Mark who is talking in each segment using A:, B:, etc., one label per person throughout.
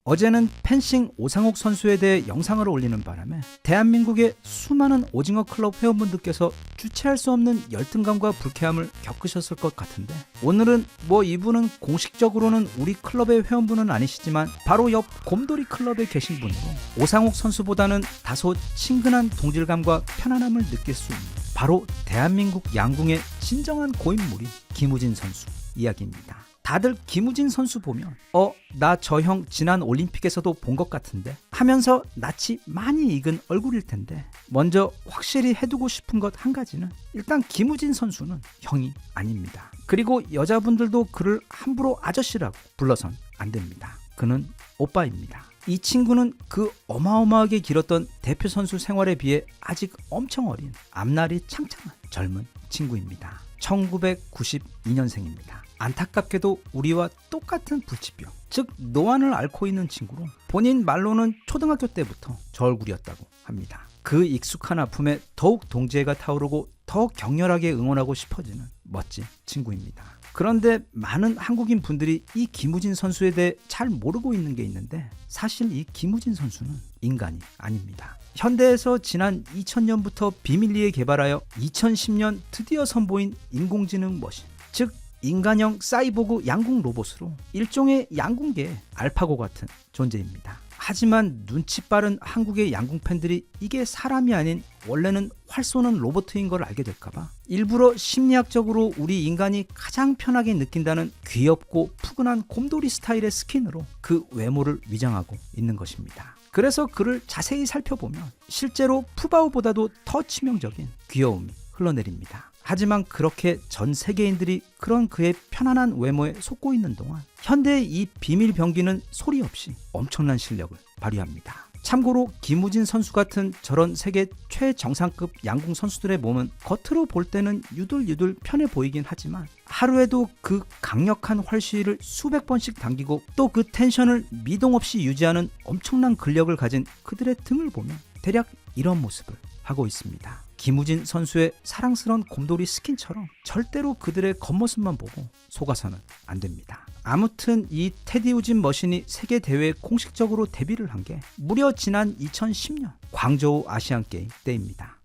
A: 어제는 펜싱 오상욱 선수에 대해 영상을 올리는 바람에 대한민국의 수많은 오징어 클럽 회원분들께서 주체할 수 없는 열등감과 불쾌함을 겪으셨을 것 같은데, 오늘은 이분은 공식적으로는 우리 클럽의 회원분은 아니시지만 바로 옆 곰돌이 클럽에 계신 분으로 오상욱 선수보다는 다소 친근한 동질감과 편안함을 느낄 수 있는 바로 대한민국 양궁의 진정한 고인물이 김우진 선수 이야기입니다. 다들 김우진 선수 보면 나 저 형 지난 올림픽에서도 본 것 같은데 하면서 낯이 많이 익은 얼굴일 텐데, 먼저 확실히 해두고 싶은 것 한 가지는 일단 김우진 선수는 형이 아닙니다. 그리고 여자분들도 그를 함부로 아저씨라고 불러선 안 됩니다. 그는 오빠입니다. 이 친구는 그 어마어마하게 길었던 대표 선수 생활에 비해 아직 엄청 어린 앞날이 창창한 젊은 친구입니다. 1992년생입니다. 안타깝게도 우리와 똑같은 불치병, 즉 노안을 앓고 있는 친구로 본인 말로는 초등학교 때부터 저 얼굴이었다고 합니다. 그 익숙한 아픔에 더욱 동지애가 타오르고 더 격렬하게 응원하고 싶어지는 멋진 친구입니다. 그런데 많은 한국인 분들이 이 김우진 선수에 대해 잘 모르고 있는 게 있는데, 사실 이 김우진 선수는 인간이 아닙니다. 현대에서 지난 2000년부터 비밀리에 개발하여 2010년 드디어 선보인 인공지능 머신, 즉 인간형 사이보그 양궁 로봇으로 일종의 양궁계의 알파고 같은 존재입니다. 하지만 눈치 빠른 한국의 양궁 팬들이 이게 사람이 아닌 원래는 활 쏘는 로봇인 걸 알게 될까봐 일부러 심리학적으로 우리 인간이 가장 편하게 느낀다는 귀엽고 푸근한 곰돌이 스타일의 스킨으로 그 외모를 위장하고 있는 것입니다. 그래서 그를 자세히 살펴보면 실제로 푸바오보다도 더 치명적인 귀여움이 흘러내립니다. 하지만 그렇게 전 세계인들이 그런 그의 편안한 외모에 속고 있는 동안 현대의 이 비밀 병기는 소리 없이 엄청난 실력을 발휘합니다. 참고로 김우진 선수 같은 저런 세계 최정상급 양궁 선수들의 몸은 겉으로 볼 때는 유들유들 편해 보이긴 하지만 하루에도 그 강력한 활시위를 수백 번씩 당기고 또 그 텐션을 미동 없이 유지하는 엄청난 근력을 가진 그들의 등을 보면 대략 이런 모습을 하고 있습니다. 김우진 선수의 사랑스러운 곰돌이 스킨처럼 절대로 그들의 겉모습만 보고 속아서는 안 됩니다. 아무튼 이 테디 우진 머신이 세계 대회에 공식적으로 데뷔를 한 게 무려 지난 2010년 광저우 아시안게임 때입니다.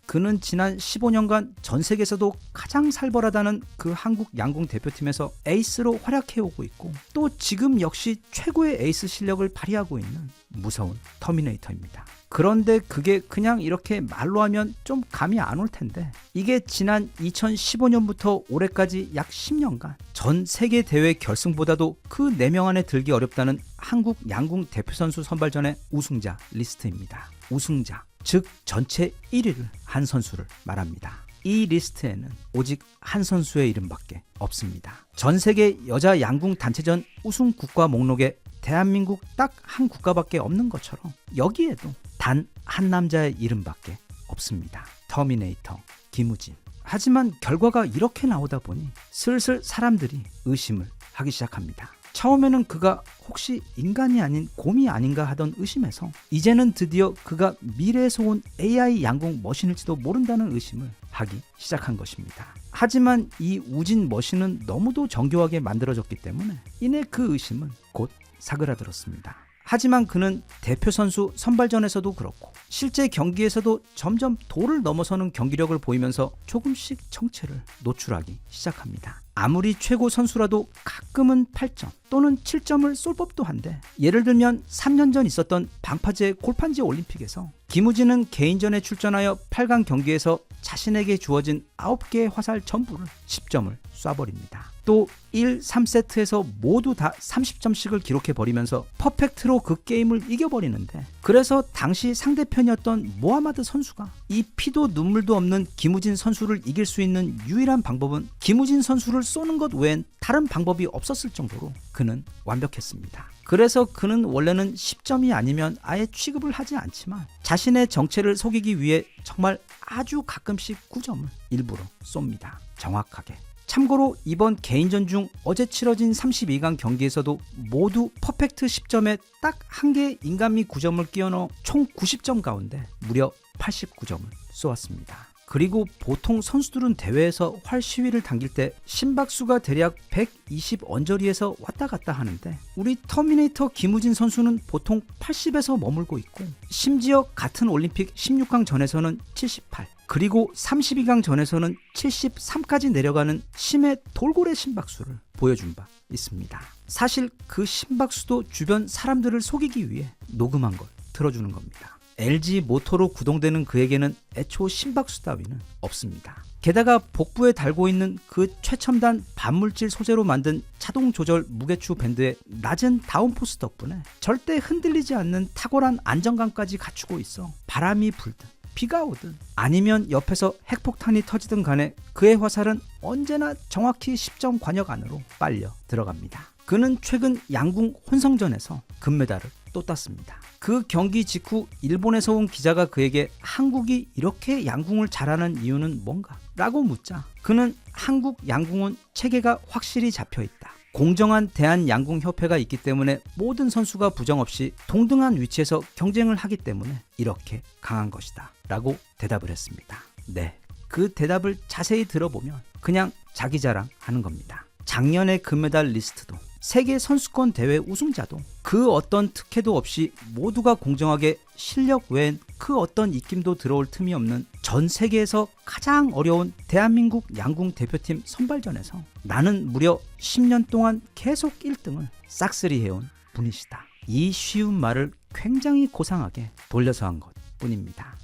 A: 그는 지난 15년간 전 세계에서도 가장 살벌하다는 그 한국 양궁 대표팀에서 에이스로 활약해오고 있고, 또 지금 역시 최고의 에이스 실력을 발휘하고 있는 무서운 터미네이터입니다. 그런데 그게 그냥 이렇게 말로 하면 좀 감이 안 올 텐데, 이게 지난 2015년부터 올해까지 약 10년간 전 세계 대회 결승보다도 그 4명 안에 들기 어렵다는 한국 양궁 대표 선수 선발전의 우승자 리스트입니다. 우승자, 즉 전체 1위를 한 선수를 말합니다. 이 리스트에는 오직 한 선수의 이름밖에 없습니다. 전 세계 여자 양궁 단체전 우승 국가 목록에 대한민국 딱 한 국가밖에 없는 것처럼 여기에도 단 한 남자의 이름밖에 없습니다. 터미네이터 김우진. 하지만 결과가 이렇게 나오다 보니 슬슬 사람들이 의심을 하기 시작합니다. 처음에는 그가 혹시 인간이 아닌 곰이 아닌가 하던 의심에서 이제는 드디어 그가 미래에서 온 AI 양궁 머신일지도 모른다는 의심을 하기 시작한 것입니다. 하지만 이 우진 머신은 너무도 정교하게 만들어졌기 때문에 이내 그 의심은 곧 사그라들었습니다. 하지만 그는 대표 선수 선발전에서도 그렇고 실제 경기에서도 점점 도를 넘어서는 경기력을 보이면서 조금씩 정체를 노출하기 시작합니다. 아무리 최고 선수라도 가끔은 8점 또는 7점을 쏠 법도 한데, 예를 들면 3년 전 있었던 방파제 골판지 올림픽에서 김우진은 개인전에 출전하여 8강 경기에서 자신에게 주어진 9개의 화살 전부를 10점을 쏴버립니다. 또 1, 3세트에서 모두 다 30점씩을 기록해버리면서 퍼펙트로 그 게임을 이겨버리는데, 그래서 당시 상대편이었던 모하마드 선수가 이 피도 눈물도 없는 김우진 선수를 이길 수 있는 유일한 방법은 김우진 선수를 쏘는 것 외엔 다른 방법이 없었을 정도로 그는 완벽했습니다. 그래서 그는 원래는 10점이 아니면 아예 취급을 하지 않지만 자신의 정체를 속이기 위해 정말 아주 가끔씩 9점을 일부러 쏩니다. 정확하게. 참고로 이번 개인전 중 어제 치러진 32강 경기에서도 모두 퍼펙트 10점에 딱 한 개의 인간미 9점을 끼워 넣어 총 90점 가운데 무려 89점을 쏘았습니다. 그리고 보통 선수들은 대회에서 활 시위를 당길 때 심박수가 대략 120 언저리에서 왔다 갔다 하는데 우리 터미네이터 김우진 선수는 보통 80에서 머물고 있고 심지어 같은 올림픽 16강 전에서는 78 그리고 32강 전에서는 73까지 내려가는 심해 돌고래 심박수를 보여준 바 있습니다. 사실 그 심박수도 주변 사람들을 속이기 위해 녹음한 걸 들어주는 겁니다. LG 모터로 구동되는 그에게는 애초 심박수 따위는 없습니다. 게다가 복부에 달고 있는 그 최첨단 반물질 소재로 만든 자동 조절 무게추 밴드의 낮은 다운포스 덕분에 절대 흔들리지 않는 탁월한 안정감까지 갖추고 있어 바람이 불든 비가 오든 아니면 옆에서 핵폭탄이 터지든 간에 그의 화살은 언제나 정확히 10점 관역 안으로 빨려 들어갑니다. 그는 최근 양궁 혼성전에서 금메달을 또 땄습니다. 그 경기 직후 일본에서 온 기자가 그에게 한국이 이렇게 양궁을 잘하는 이유는 뭔가? 라고 묻자 그는 한국 양궁은 체계가 확실히 잡혀있다. 공정한 대한양궁협회가 있기 때문에 모든 선수가 부정없이 동등한 위치에서 경쟁을 하기 때문에 이렇게 강한 것이다 라고 대답을 했습니다. 네, 그 대답을 자세히 들어보면 그냥 자기 자랑하는 겁니다. 작년의 금메달 리스트도 세계 선수권 대회 우승자도 그 어떤 특혜도 없이 모두가 공정하게 실력 외엔 그 어떤 입김도 들어올 틈이 없는 전 세계에서 가장 어려운 대한민국 양궁 대표팀 선발전에서 나는 무려 10년 동안 계속 1등을 싹쓸이 해온 분이시다. 이 쉬운 말을 굉장히 고상하게 돌려서 한 것 뿐입니다.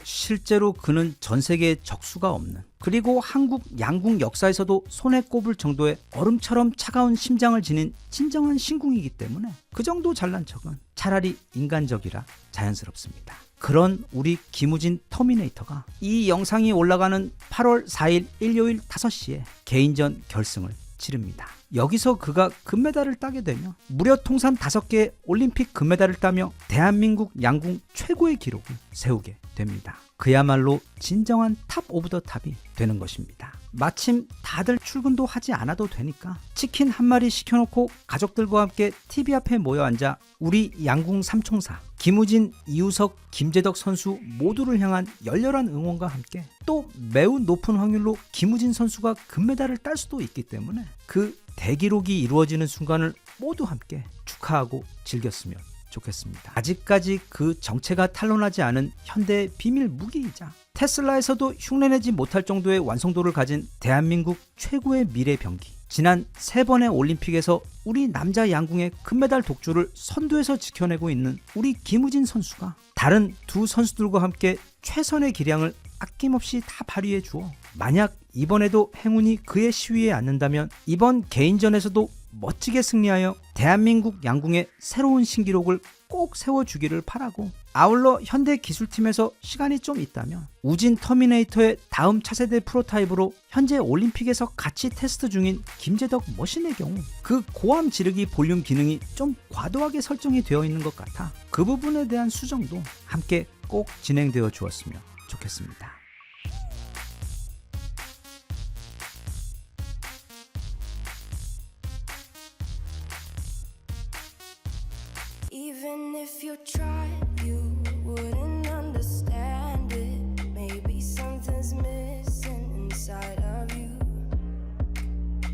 A: 실제로 그는 전 세계에 적수가 없는 그리고 한국 양궁 역사에서도 손에 꼽을 정도의 얼음처럼 차가운 심장을 지닌 진정한 신궁이기 때문에 그 정도 잘난 척은 차라리 인간적이라 자연스럽습니다. 그런 우리 김우진 터미네이터가 이 영상이 올라가는 8월 4일 일요일 5시에 개인전 결승을 치릅니다. 여기서 그가 금메달을 따게 되면 무려 통산 5개의 올림픽 금메달을 따며 대한민국 양궁 최고의 기록을 세우게 됩니다. 그야말로 진정한 탑 오브 더 탑이 되는 것입니다. 마침 다들 출근도 하지 않아도 되니까 치킨 한 마리 시켜놓고 가족들과 함께 TV 앞에 모여 앉아 우리 양궁 삼총사 김우진, 이우석, 김재덕 선수 모두를 향한 열렬한 응원과 함께 또 매우 높은 확률로 김우진 선수가 금메달을 딸 수도 있기 때문에 그 대기록이 이루어지는 순간을 모두 함께 축하하고 즐겼으면 좋겠습니다. 아직까지 그 정체가 탄로나지 않은 현대의 비밀 무기이자 테슬라에서도 흉내내지 못할 정도의 완성도를 가진 대한민국 최고의 미래 병기. 지난 3번의 올림픽에서 우리 남자 양궁의 금메달 독주를 선두에서 지켜내고 있는 우리 김우진 선수가 다른 두 선수들과 함께 최선의 기량을 아낌없이 다 발휘해 주어 만약 이번에도 행운이 그의 시위에 앉는다면 이번 개인전에서도 멋지게 승리하여 대한민국 양궁의 새로운 신기록을 꼭 세워주기를 바라고 아울러 현대기술팀에서 시간이 좀 있다면 우진 터미네이터의 다음 차세대 프로타입으로 현재 올림픽에서 같이 테스트 중인 김재덕 머신의 경우 그 고함 지르기 볼륨 기능이 좀 과도하게 설정이 되어 있는 것 같아 그 부분에 대한 수정도 함께 꼭 진행되어 주었으면 좋겠습니다.
B: Even if you tried, you wouldn't understand it. Maybe something's missing inside of you.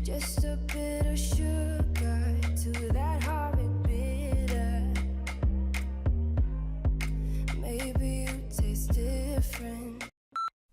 B: Just a bit of sugar to that horrid bitter. Maybe you taste different.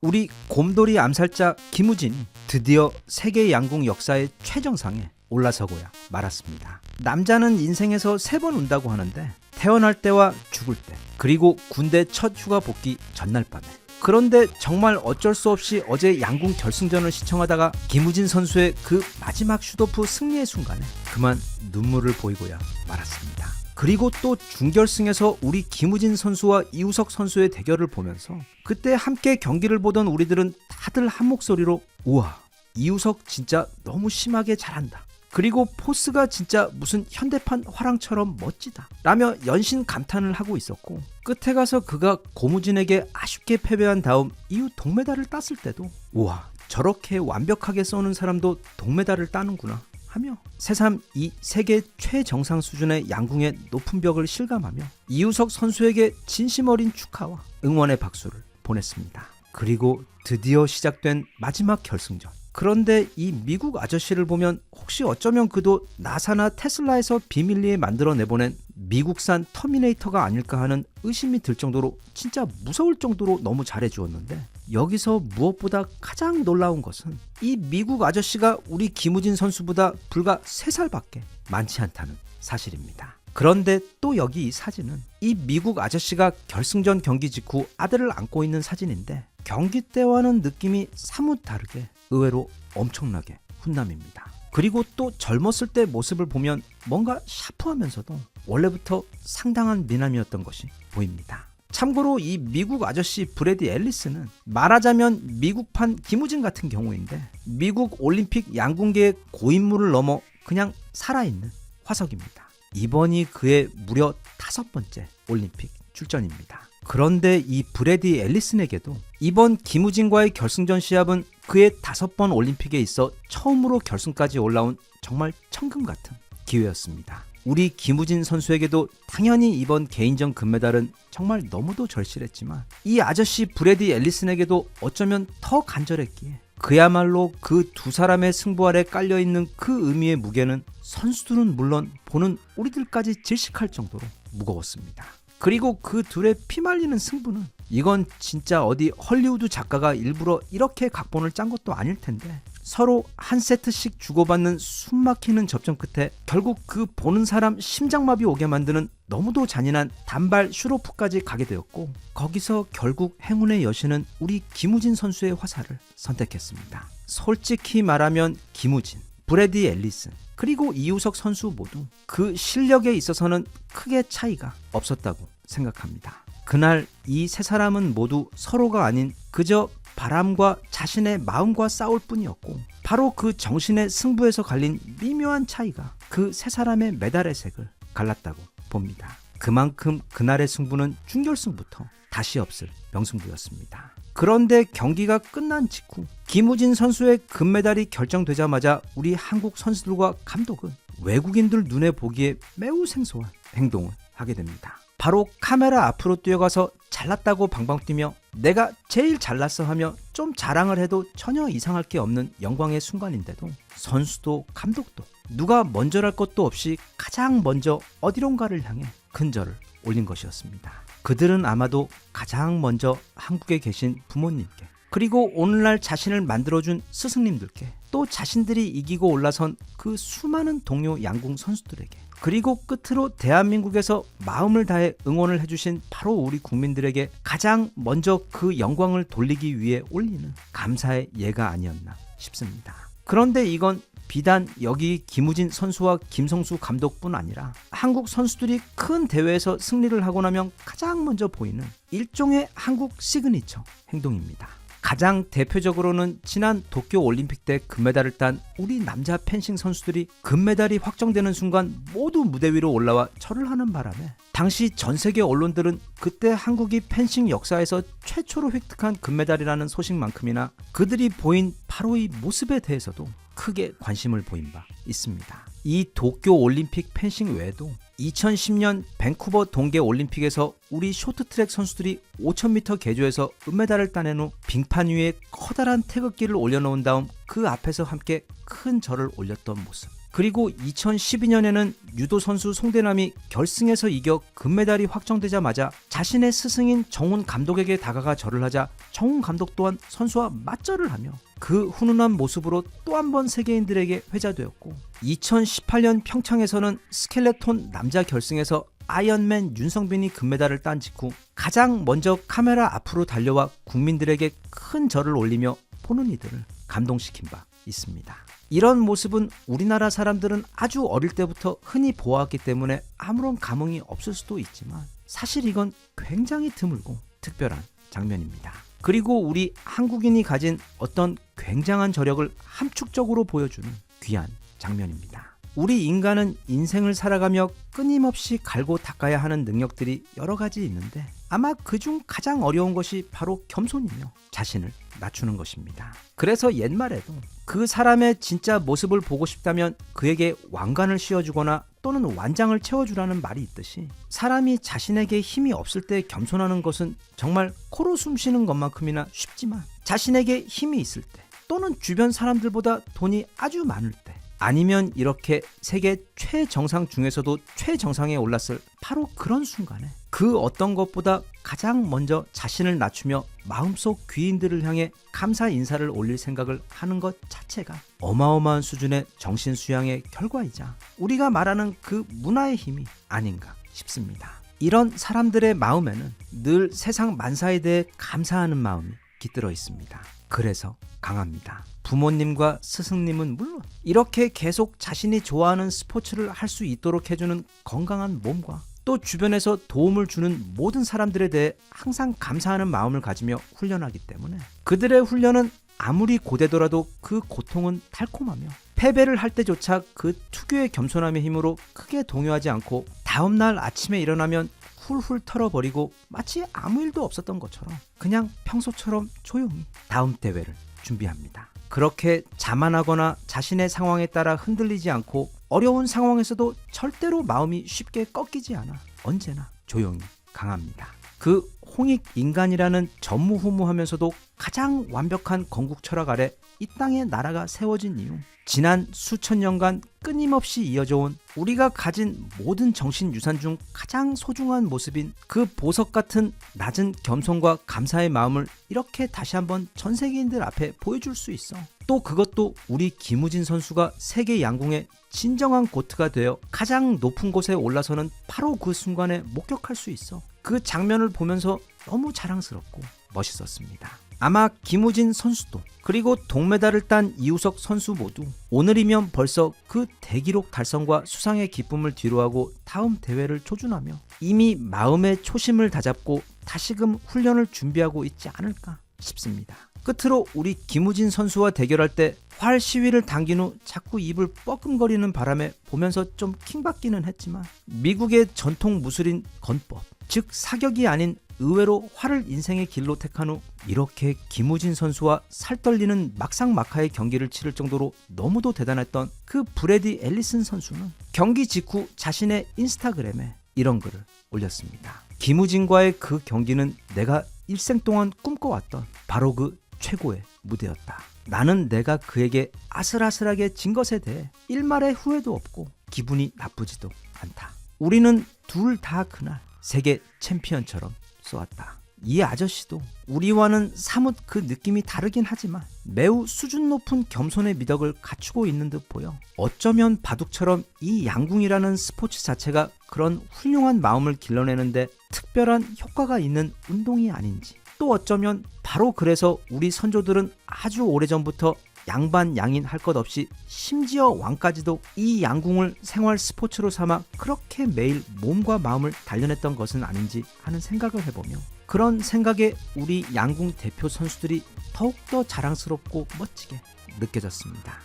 A: 우리 곰돌이 암살자 김우진이 드디어 세계 양궁 역사의 최정상에 올라서고야 말았습니다. 남자는 인생에서 3번 운다고 하는데 태어날 때와 죽을 때 그리고 군대 첫 휴가 복귀 전날 밤에 그런데 정말 어쩔 수 없이 어제 양궁 결승전을 시청하다가 김우진 선수의 그 마지막 슛오프 승리의 순간에 그만 눈물을 보이고야 말았습니다. 그리고 또 준결승에서 우리 김우진 선수와 이우석 선수의 대결을 보면서 그때 함께 경기를 보던 우리들은 다들 한 목소리로 우와 이우석 진짜 너무 심하게 잘한다. 그리고 포스가 진짜 무슨 현대판 화랑처럼 멋지다 라며 연신 감탄을 하고 있었고 끝에 가서 그가 고무진에게 아쉽게 패배한 다음 이후 동메달을 땄을 때도 우와 저렇게 완벽하게 쏘는 사람도 동메달을 따는구나 하며 새삼 이 세계 최정상 수준의 양궁의 높은 벽을 실감하며 이우석 선수에게 진심 어린 축하와 응원의 박수를 보냈습니다. 그리고 드디어 시작된 마지막 결승전. 그런데 이 미국 아저씨를 보면 혹시 어쩌면 그도 나사나 테슬라에서 비밀리에 만들어 내보낸 미국산 터미네이터가 아닐까 하는 의심이 들 정도로 진짜 무서울 정도로 너무 잘해주었는데, 여기서 무엇보다 가장 놀라운 것은 이 미국 아저씨가 우리 김우진 선수보다 불과 3살밖에 많지 않다는 사실입니다. 그런데 또 여기 이 사진은 이 미국 아저씨가 결승전 경기 직후 아들을 안고 있는 사진인데, 경기 때와는 느낌이 사뭇 다르게 의외로 엄청나게 훈남입니다. 그리고 또 젊었을 때 모습을 보면 뭔가 샤프하면서도 원래부터 상당한 미남이었던 것이 보입니다. 참고로 이 미국 아저씨 브래디 앨리스는 말하자면 미국판 김우진 같은 경우인데, 미국 올림픽 양궁계의 고인물을 넘어 그냥 살아있는 화석입니다. 이번이 그의 무려 5번째 올림픽 출전입니다. 그런데 이 브래디 앨리슨에게도 이번 김우진과의 결승전 시합은 그의 5번 올림픽에 있어 처음으로 결승까지 올라온 정말 천금 같은 기회였습니다. 우리 김우진 선수에게도 당연히 이번 개인전 금메달은 정말 너무도 절실했지만, 이 아저씨 브래디 앨리슨에게도 어쩌면 더 간절했기에 그야말로 그 두 사람의 승부 아래 깔려있는 그 의미의 무게는 선수들은 물론 보는 우리들까지 질식할 정도로 무거웠습니다. 그리고 그 둘의 피말리는 승부는 이건 진짜 어디 헐리우드 작가가 일부러 이렇게 각본을 짠 것도 아닐 텐데, 서로 한 세트씩 주고받는 숨막히는 접전 끝에 결국 그 보는 사람 심장마비 오게 만드는 너무도 잔인한 단발 슈로프까지 가게 되었고, 거기서 결국 행운의 여신은 우리 김우진 선수의 화살을 선택했습니다. 솔직히 말하면 김우진, 브래디 앨리슨, 그리고 이우석 선수 모두 그 실력에 있어서는 크게 차이가 없었다고 생각합니다. 그날 이 세 사람은 모두 서로가 아닌 그저 바람과 자신의 마음과 싸울 뿐이었고, 바로 그 정신의 승부에서 갈린 미묘한 차이가 그 세 사람의 메달의 색을 갈랐다고 봅니다. 그만큼 그날의 승부는 준결승부터 다시 없을 명승부였습니다. 그런데 경기가 끝난 직후 김우진 선수의 금메달이 결정되자마자 우리 한국 선수들과 감독은 외국인들 눈에 보기에 매우 생소한 행동을 하게 됩니다. 바로 카메라 앞으로 뛰어가서 잘났다고 방방 뛰며 내가 제일 잘났어 하며 좀 자랑을 해도 전혀 이상할 게 없는 영광의 순간인데도, 선수도 감독도 누가 먼저랄 것도 없이 가장 먼저 어디론가를 향해 큰절을 올린 것이었습니다. 그들은 아마도 가장 먼저 한국에 계신 부모님께, 그리고 오늘날 자신을 만들어준 스승님들께, 또 자신들이 이기고 올라선 그 수많은 동료 양궁 선수들에게, 그리고 끝으로 대한민국에서 마음을 다해 응원을 해주신 바로 우리 국민들에게 가장 먼저 그 영광을 돌리기 위해 올리는 감사의 예가 아니었나 싶습니다. 그런데 이건 비단 여기 김우진 선수와 김성수 감독뿐 아니라 한국 선수들이 큰 대회에서 승리를 하고 나면 가장 먼저 보이는 일종의 한국 시그니처 행동입니다. 가장 대표적으로는 지난 도쿄 올림픽 때 금메달을 딴 우리 남자 펜싱 선수들이 금메달이 확정되는 순간 모두 무대 위로 올라와 절을 하는 바람에 당시 전 세계 언론들은 그때 한국이 펜싱 역사에서 최초로 획득한 금메달이라는 소식만큼이나 그들이 보인 바로 이 모습에 대해서도 크게 관심을 보인 바 있습니다. 이 도쿄 올림픽 펜싱 외에도 2010년 밴쿠버 동계 올림픽에서 우리 쇼트트랙 선수들이 5000m 계조에서 은메달을 따낸 후 빙판 위에 커다란 태극기를 올려놓은 다음 그 앞에서 함께 큰 절을 올렸던 모습, 그리고 2012년에는 유도 선수 송대남이 결승에서 이겨 금메달이 확정되자마자 자신의 스승인 정훈 감독에게 다가가 절을 하자 정훈 감독 또한 선수와 맞절을 하며 그 훈훈한 모습으로 또 한 번 세계인들에게 회자되었고, 2018년 평창에서는 스켈레톤 남자 결승에서 아이언맨 윤성빈이 금메달을 딴 직후 가장 먼저 카메라 앞으로 달려와 국민들에게 큰 절을 올리며 보는 이들을 감동시킨 바 있습니다. 이런 모습은 우리나라 사람들은 아주 어릴 때부터 흔히 보아왔기 때문에 아무런 감흥이 없을 수도 있지만, 사실 이건 굉장히 드물고 특별한 장면입니다. 그리고 우리 한국인이 가진 어떤 굉장한 저력을 함축적으로 보여주는 귀한 장면입니다. 우리 인간은 인생을 살아가며 끊임없이 갈고 닦아야 하는 능력들이 여러 가지 있는데, 아마 그중 가장 어려운 것이 바로 겸손이며 자신을 낮추는 것입니다. 그래서 옛말에도 그 사람의 진짜 모습을 보고 싶다면 그에게 왕관을 씌워주거나 또는 완장을 채워주라는 말이 있듯이 사람이 자신에게 힘이 없을 때 겸손하는 것은 정말 코로 숨 쉬는 것만큼이나 쉽지만 자신에게 힘이 있을 때 또는 주변 사람들보다 돈이 아주 많을 때 아니면 이렇게 세계 최정상 중에서도 최정상에 올랐을 바로 그런 순간에 그 어떤 것보다 가장 먼저 자신을 낮추며 마음속 귀인들을 향해 감사 인사를 올릴 생각을 하는 것 자체가 어마어마한 수준의 정신 수양의 결과이자 우리가 말하는 그 문화의 힘이 아닌가 싶습니다. 이런 사람들의 마음에는 늘 세상 만사에 대해 감사하는 마음이 깃들어 있습니다. 그래서 강합니다. 부모님과 스승님은 물론 이렇게 계속 자신이 좋아하는 스포츠를 할 수 있도록 해주는 건강한 몸과 또 주변에서 도움을 주는 모든 사람들에 대해 항상 감사하는 마음을 가지며 훈련하기 때문에 그들의 훈련은 아무리 고되더라도 그 고통은 달콤하며 패배를 할 때조차 그 특유의 겸손함의 힘으로 크게 동요하지 않고 다음날 아침에 일어나면 훌훌 털어버리고 마치 아무 일도 없었던 것처럼 그냥 평소처럼 조용히 다음 대회를 준비합니다. 그렇게 자만하거나 자신의 상황에 따라 흔들리지 않고 어려운 상황에서도 절대로 마음이 쉽게 꺾이지 않아 언제나 조용히 강합니다. 그 홍익인간이라는 전무후무하면서도 가장 완벽한 건국 철학 아래 이 땅에 나라가 세워진 이유, 지난 수천 년간 끊임없이 이어져온 우리가 가진 모든 정신유산 중 가장 소중한 모습인 그 보석 같은 낮은 겸손과 감사의 마음을 이렇게 다시 한번 전 세계인들 앞에 보여줄 수 있어. 또 그것도 우리 김우진 선수가 세계 양궁의 진정한 고트가 되어 가장 높은 곳에 올라서는 바로 그 순간에 목격할 수 있어. 그 장면을 보면서 너무 자랑스럽고 멋있었습니다. 아마 김우진 선수도 그리고 동메달을 딴 이우석 선수 모두 오늘이면 벌써 그 대기록 달성과 수상의 기쁨을 뒤로하고 다음 대회를 조준하며 이미 마음의 초심을 다잡고 다시금 훈련을 준비하고 있지 않을까 싶습니다. 끝으로 우리 김우진 선수와 대결할 때 활 시위를 당긴 후 자꾸 입을 뻐끔거리는 바람에 보면서 좀 킹받기는 했지만 미국의 전통 무술인 건법, 즉 사격이 아닌 의외로 활을 인생의 길로 택한 후 이렇게 김우진 선수와 살떨리는 막상막하의 경기를 치를 정도로 너무도 대단했던 그 브래디 앨리슨 선수는 경기 직후 자신의 인스타그램에 이런 글을 올렸습니다. 김우진과의 그 경기는 내가 일생 동안 꿈꿔왔던 바로 그 최고의 무대였다. 나는 내가 그에게 아슬아슬하게 진 것에 대해 일말의 후회도 없고 기분이 나쁘지도 않다. 우리는 둘 다 그날 세계 챔피언처럼 쏘았다. 이 아저씨도 우리와는 사뭇 그 느낌이 다르긴 하지만 매우 수준 높은 겸손의 미덕을 갖추고 있는 듯 보여 어쩌면 바둑처럼 이 양궁이라는 스포츠 자체가 그런 훌륭한 마음을 길러내는데 특별한 효과가 있는 운동이 아닌지, 또 어쩌면 바로 그래서 우리 선조들은 아주 오래전부터 양반 양인 할 것 없이 심지어 왕까지도 이 양궁을 생활 스포츠로 삼아 그렇게 매일 몸과 마음을 단련했던 것은 아닌지 하는 생각을 해보며 그런 생각에 우리 양궁 대표 선수들이 더욱더 자랑스럽고 멋지게 느껴졌습니다.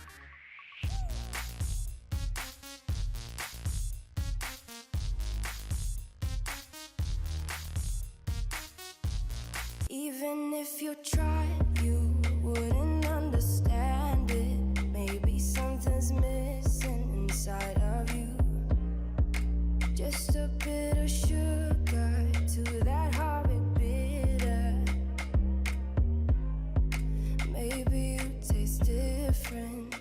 B: Even if you tried, you wouldn't understand it. Maybe something's missing inside of you. Just a bit of sugar to that horrid bitter. Maybe you taste different.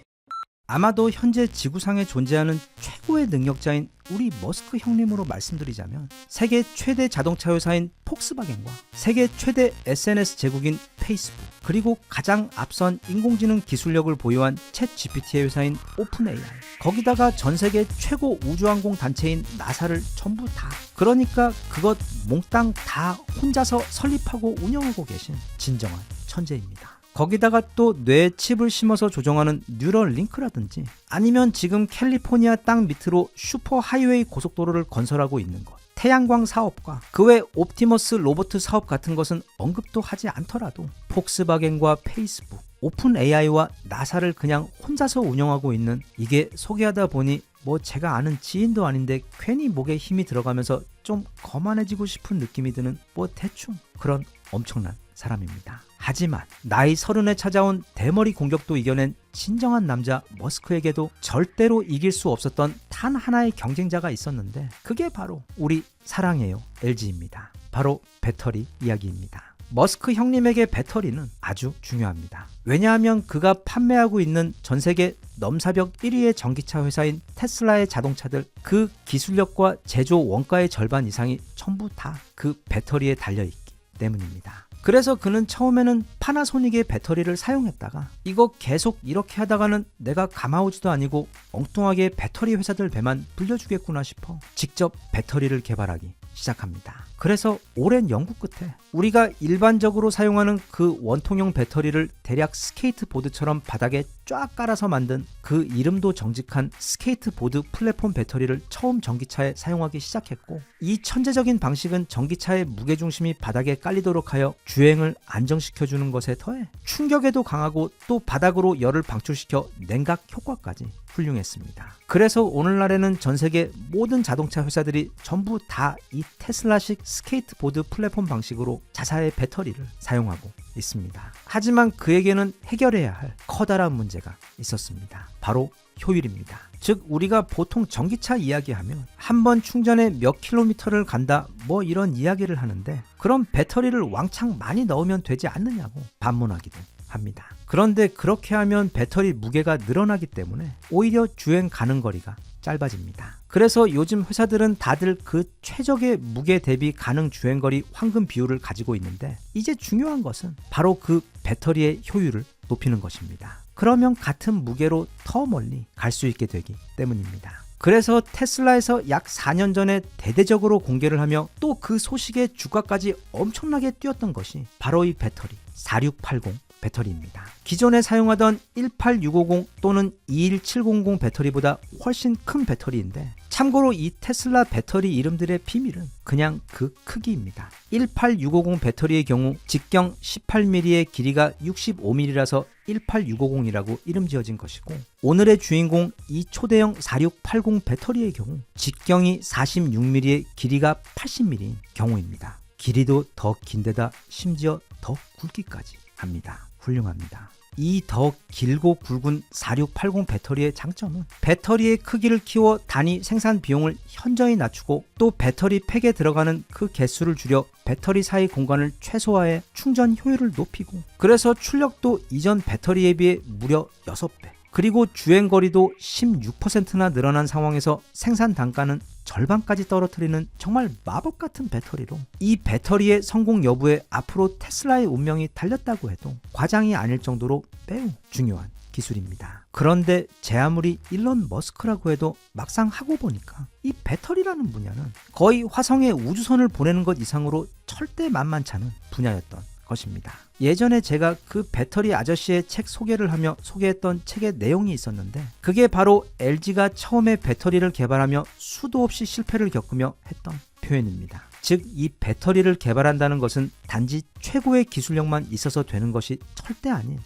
A: 아마도 현재 지구상에 존재하는 최고의 능력자인 우리 머스크 형님으로 말씀드리자면 세계 최대 자동차 회사인 폭스바겐과 세계 최대 SNS 제국인 페이스북, 그리고 가장 앞선 인공지능 기술력을 보유한 챗 GPT의 회사인 오픈 AI, 거기다가 전 세계 최고 우주항공 단체인 나사를 전부 다, 그러니까 그것 몽땅 다 혼자서 설립하고 운영하고 계신 진정한 천재입니다. 거기다가 또 뇌에 칩을 심어서 조정하는 뉴럴 링크라든지 아니면 지금 캘리포니아 땅 밑으로 슈퍼 하이웨이 고속도로를 건설하고 있는 것, 태양광 사업과 그 외 옵티머스 로봇 사업 같은 것은 언급도 하지 않더라도 폭스바겐과 페이스북, 오픈 AI와 나사를 그냥 혼자서 운영하고 있는, 이게 소개하다 보니 뭐 제가 아는 지인도 아닌데 괜히 목에 힘이 들어가면서 좀 거만해지고 싶은 느낌이 드는 뭐 대충 그런 엄청난 사람입니다. 하지만 나이 30에 찾아온 대머리 공격도 이겨낸 진정한 남자 머스크에게도 절대로 이길 수 없었던 단 하나의 경쟁자가 있었는데 그게 바로 우리 사랑해요 LG입니다. 바로 배터리 이야기입니다. 머스크 형님에게 배터리는 아주 중요합니다. 왜냐하면 그가 판매하고 있는 전 세계 넘사벽 1위의 전기차 회사인 테슬라의 자동차들 그 기술력과 제조 원가의 절반 이상이 전부 다 그 배터리에 달려있기 때문입니다. 그래서 그는 처음에는 파나소닉의 배터리를 사용했다가 이거 계속 이렇게 하다가는 내가 가마우즈도 아니고 엉뚱하게 배터리 회사들 배만 불려주겠구나 싶어 직접 배터리를 개발하기 시작합니다. 그래서 오랜 연구 끝에 우리가 일반적으로 사용하는 그 원통형 배터리를 대략 스케이트보드처럼 바닥에 쫙 깔아서 만든 그 이름도 정직한 스케이트보드 플랫폼 배터리를 처음 전기차에 사용하기 시작했고, 이 천재적인 방식은 전기차의 무게중심이 바닥에 깔리도록 하여 주행을 안정시켜주는 것에 더해 충격에도 강하고 또 바닥으로 열을 방출시켜 냉각 효과까지 훌륭했습니다. 그래서 오늘날에는 전 세계 모든 자동차 회사들이 전부 다 이 테슬라식 스케이트보드 플랫폼 방식으로 자사의 배터리를 사용하고 있습니다. 하지만 그에게는 해결해야 할 커다란 문제가 있었습니다. 바로 효율입니다. 즉 우리가 보통 전기차 이야기하면 한 번 충전에 몇 킬로미터를 간다 뭐 이런 이야기를 하는데, 그럼 배터리를 왕창 많이 넣으면 되지 않느냐고 반문하기도 합니다. 그런데 그렇게 하면 배터리 무게가 늘어나기 때문에 오히려 주행 가는 거리가 짧아집니다. 그래서 요즘 회사들은 다들 그 최적의 무게 대비 가능 주행거리 황금 비율을 가지고 있는데, 이제 중요한 것은 바로 그 배터리의 효율을 높이는 것입니다. 그러면 같은 무게로 더 멀리 갈 수 있게 되기 때문입니다. 그래서 테슬라에서 약 4년 전에 대대적으로 공개를 하며 또 그 소식의 주가까지 엄청나게 뛰었던 것이 바로 이 배터리 4680 배터리입니다. 기존에 사용하던 18650 또는 21700 배터리보다 훨씬 큰 배터리인데, 참고로 이 테슬라 배터리 이름들의 비밀은 그냥 그 크기입니다. 18650 배터리의 경우 직경 18mm의 길이가 65mm라서 18650이라고 이름 지어진 것이고, 오늘의 주인공 이 초대형 4680 배터리의 경우 직경이 46mm의 길이가 80mm인 경우입니다. 길이도 더 긴데다 심지어 더 굵기까지 합니다. 훌륭합니다. 이 더 길고 굵은 4680 배터리의 장점은 배터리의 크기를 키워 단위 생산 비용을 현저히 낮추고, 또 배터리 팩에 들어가는 그 개수를 줄여 배터리 사이 공간을 최소화해 충전 효율을 높이고, 그래서 출력도 이전 배터리에 비해 무려 6배, 그리고 주행거리도 16%나 늘어난 상황에서 생산 단가는 절반까지 떨어뜨리는 정말 마법 같은 배터리로, 이 배터리의 성공 여부에 앞으로 테슬라의 운명이 달렸다고 해도 과장이 아닐 정도로 매우 중요한 기술입니다. 그런데 제 아무리 일론 머스크라고 해도 막상 하고 보니까 이 배터리라는 분야는 거의 화성에 우주선을 보내는 것 이상으로 절대 만만찮은 분야였던 것입니다. 예전에 제가 그 배터리 아저씨의 책 소개를 하며 소개했던 책의 내용이 있었는데, 그게 바로 LG가 처음에 배터리를 개발하며 수도 없이 실패를 겪으며 했던 표현입니다. 즉 이 배터리를 개발한다는 것은 단지 최고의 기술력만 있어서 되는 것이 절대 아닌,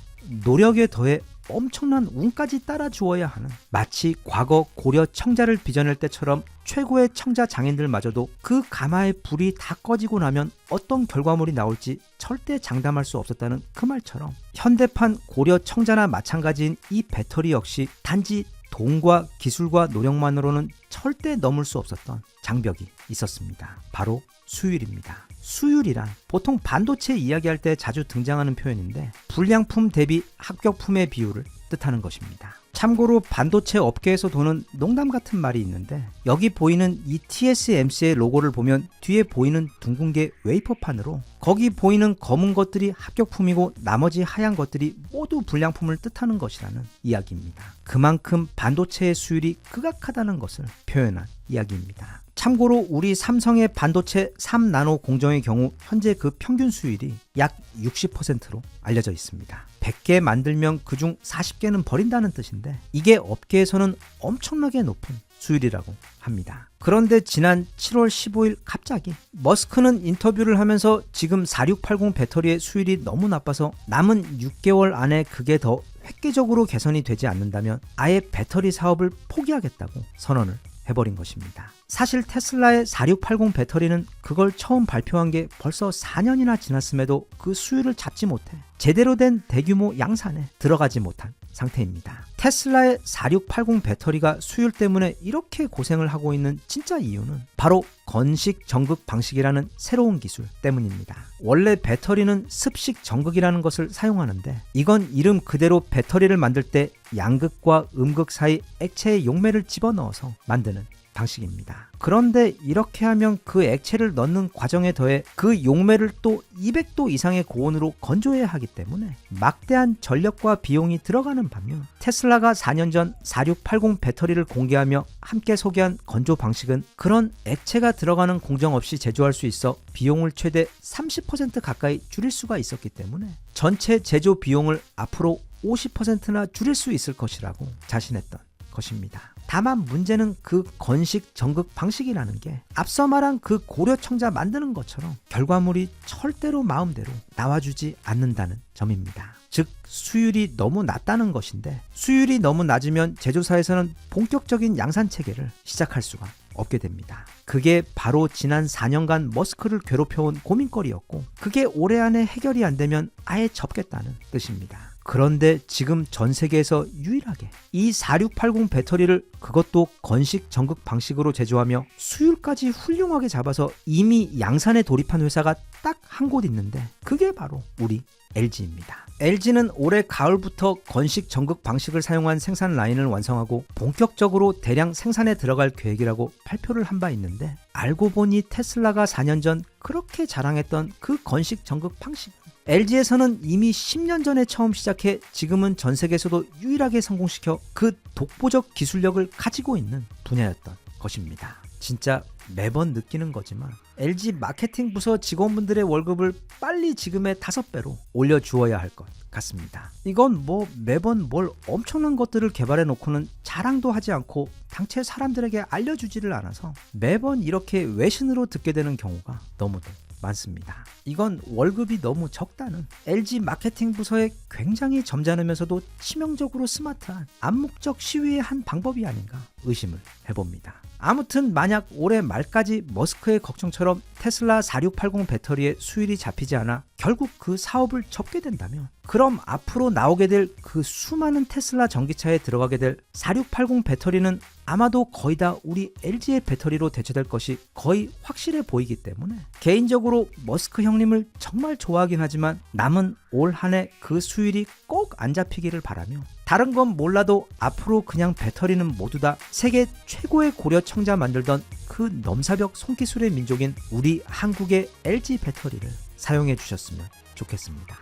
A: 노력에 더해 엄청난 운까지 따라 주어야 하는, 마치 과거 고려 청자를 빚어낼 때처럼 최고의 청자 장인들마저도 그 가마의 불이 다 꺼지고 나면 어떤 결과물이 나올지 절대 장담할 수 없었다는 그 말처럼, 현대판 고려 청자나 마찬가지인 이 배터리 역시 단지 돈과 기술과 노력만으로는 절대 넘을 수 없었던 장벽이 있었습니다. 바로 수율입니다. 수율이란 보통 반도체 이야기할 때 자주 등장하는 표현인데, 불량품 대비 합격품의 비율을 뜻하는 것입니다. 참고로 반도체 업계에서 도는 농담 같은 말이 있는데, 여기 보이는 이 TSMC의 로고를 보면 뒤에 보이는 둥근 게 웨이퍼판으로, 거기 보이는 검은 것들이 합격품이고 나머지 하얀 것들이 모두 불량품을 뜻하는 것이라는 이야기입니다. 그만큼 반도체의 수율이 극악하다는 것을 표현한 이야기입니다. 참고로 우리 삼성의 반도체 3나노 공정의 경우 현재 그 평균 수율이 약 60%로 알려져 있습니다. 100개 만들면 그중 40개는 버린다는 뜻인데, 이게 업계에서는 엄청나게 높은 수율이라고 합니다. 그런데 지난 7월 15일 갑자기 머스크는 인터뷰를 하면서 지금 4680 배터리의 수율이 너무 나빠서 남은 6개월 안에 그게 더 획기적으로 개선이 되지 않는다면 아예 배터리 사업을 포기하겠다고 선언을 해버린 것입니다. 사실 테슬라의 4680 배터리는 그걸 처음 발표한 게 벌써 4년이나 지났음에도 그 수율을 잡지 못해 제대로 된 대규모 양산에 들어가지 못한 상태입니다. 테슬라의 4680 배터리가 수율 때문에 이렇게 고생을 하고 있는 진짜 이유는 바로 건식 정극 방식이라는 새로운 기술 때문입니다. 원래 배터리는 습식 정극이라는 것을 사용하는데 이건 이름 그대로 배터리를 만들 때 양극과 음극 사이 액체의 용매를 집어넣어서 만드는 방식입니다. 그런데 이렇게 하면 그 액체를 넣는 과정에 더해 그 용매를 또 200도 이상의 고온으로 건조해야 하기 때문에 막대한 전력과 비용이 들어가는 반면 테슬라가 4년 전 4680 배터리를 공개하며 함께 소개한 건조 방식은 그런 액체가 들어가는 공정 없이 제조할 수 있어 비용을 최대 30% 가까이 줄일 수가 있었기 때문에 전체 제조 비용을 앞으로 50%나 줄일 수 있을 것이라고 자신했던 것입니다. 다만 문제는 그 건식 정극 방식이라는 게 앞서 말한 그 고려청자 만드는 것처럼 결과물이 절대로 마음대로 나와주지 않는다는 점입니다. 즉 수율이 너무 낮다는 것인데 수율이 너무 낮으면 제조사에서는 본격적인 양산 체계를 시작할 수가 없게 됩니다. 그게 바로 지난 4년간 머스크를 괴롭혀온 고민거리였고 그게 올해 안에 해결이 안 되면 아예 접겠다는 뜻입니다. 그런데 지금 전 세계에서 유일하게 이 4680 배터리를 그것도 건식 정극 방식으로 제조하며 수율까지 훌륭하게 잡아서 이미 양산에 돌입한 회사가 딱 한 곳 있는데 그게 바로 우리 LG입니다. LG는 올해 가을부터 건식 정극 방식을 사용한 생산 라인을 완성하고 본격적으로 대량 생산에 들어갈 계획이라고 발표를 한 바 있는데 알고 보니 테슬라가 4년 전 그렇게 자랑했던 그 건식 정극 방식 LG에서는 이미 10년 전에 처음 시작해 지금은 전 세계에서도 유일하게 성공시켜 그 독보적 기술력을 가지고 있는 분야였던 것입니다. 진짜 매번 느끼는 거지만 LG 마케팅 부서 직원분들의 월급을 빨리 지금의 5배로 올려주어야 할 것 같습니다. 이건 뭐 매번 뭘 엄청난 것들을 개발해 놓고는 자랑도 하지 않고 당최 사람들에게 알려주지를 않아서 매번 이렇게 외신으로 듣게 되는 경우가 너무도 많습니다. 이건 월급이 너무 적다는 LG 마케팅 부서의 굉장히 점잖으면서도 치명적으로 스마트한 암묵적 시위의 한 방법이 아닌가 의심을 해봅니다. 아무튼 만약 올해 말까지 머스크의 걱정처럼 테슬라 4680 배터리의 수율이 잡히지 않아 결국 그 사업을 접게 된다면 그럼 앞으로 나오게 될 그 수많은 테슬라 전기차에 들어가게 될 4680 배터리는 아마도 거의 다 우리 LG의 배터리로 대체될 것이 거의 확실해 보이기 때문에 개인적으로 머스크 형님을 정말 좋아하긴 하지만 남은 올 한 해 그 수율이 꼭 안 잡히기를 바라며 다른 건 몰라도 앞으로 그냥 배터리는 모두 다 세계 최고의 고려청자 만들던 그 넘사벽 손기술의 민족인 우리 한국의 LG 배터리를 사용해 주셨으면 좋겠습니다.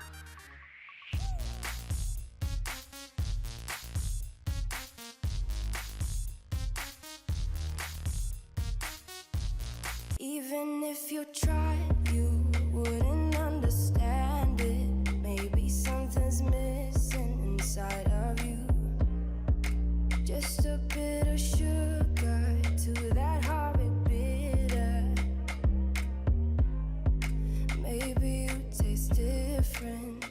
B: Even if you tried, you wouldn't understand it. Maybe something's missing inside of you. Just a bit of sugar to that horrid bitter. Maybe you taste different.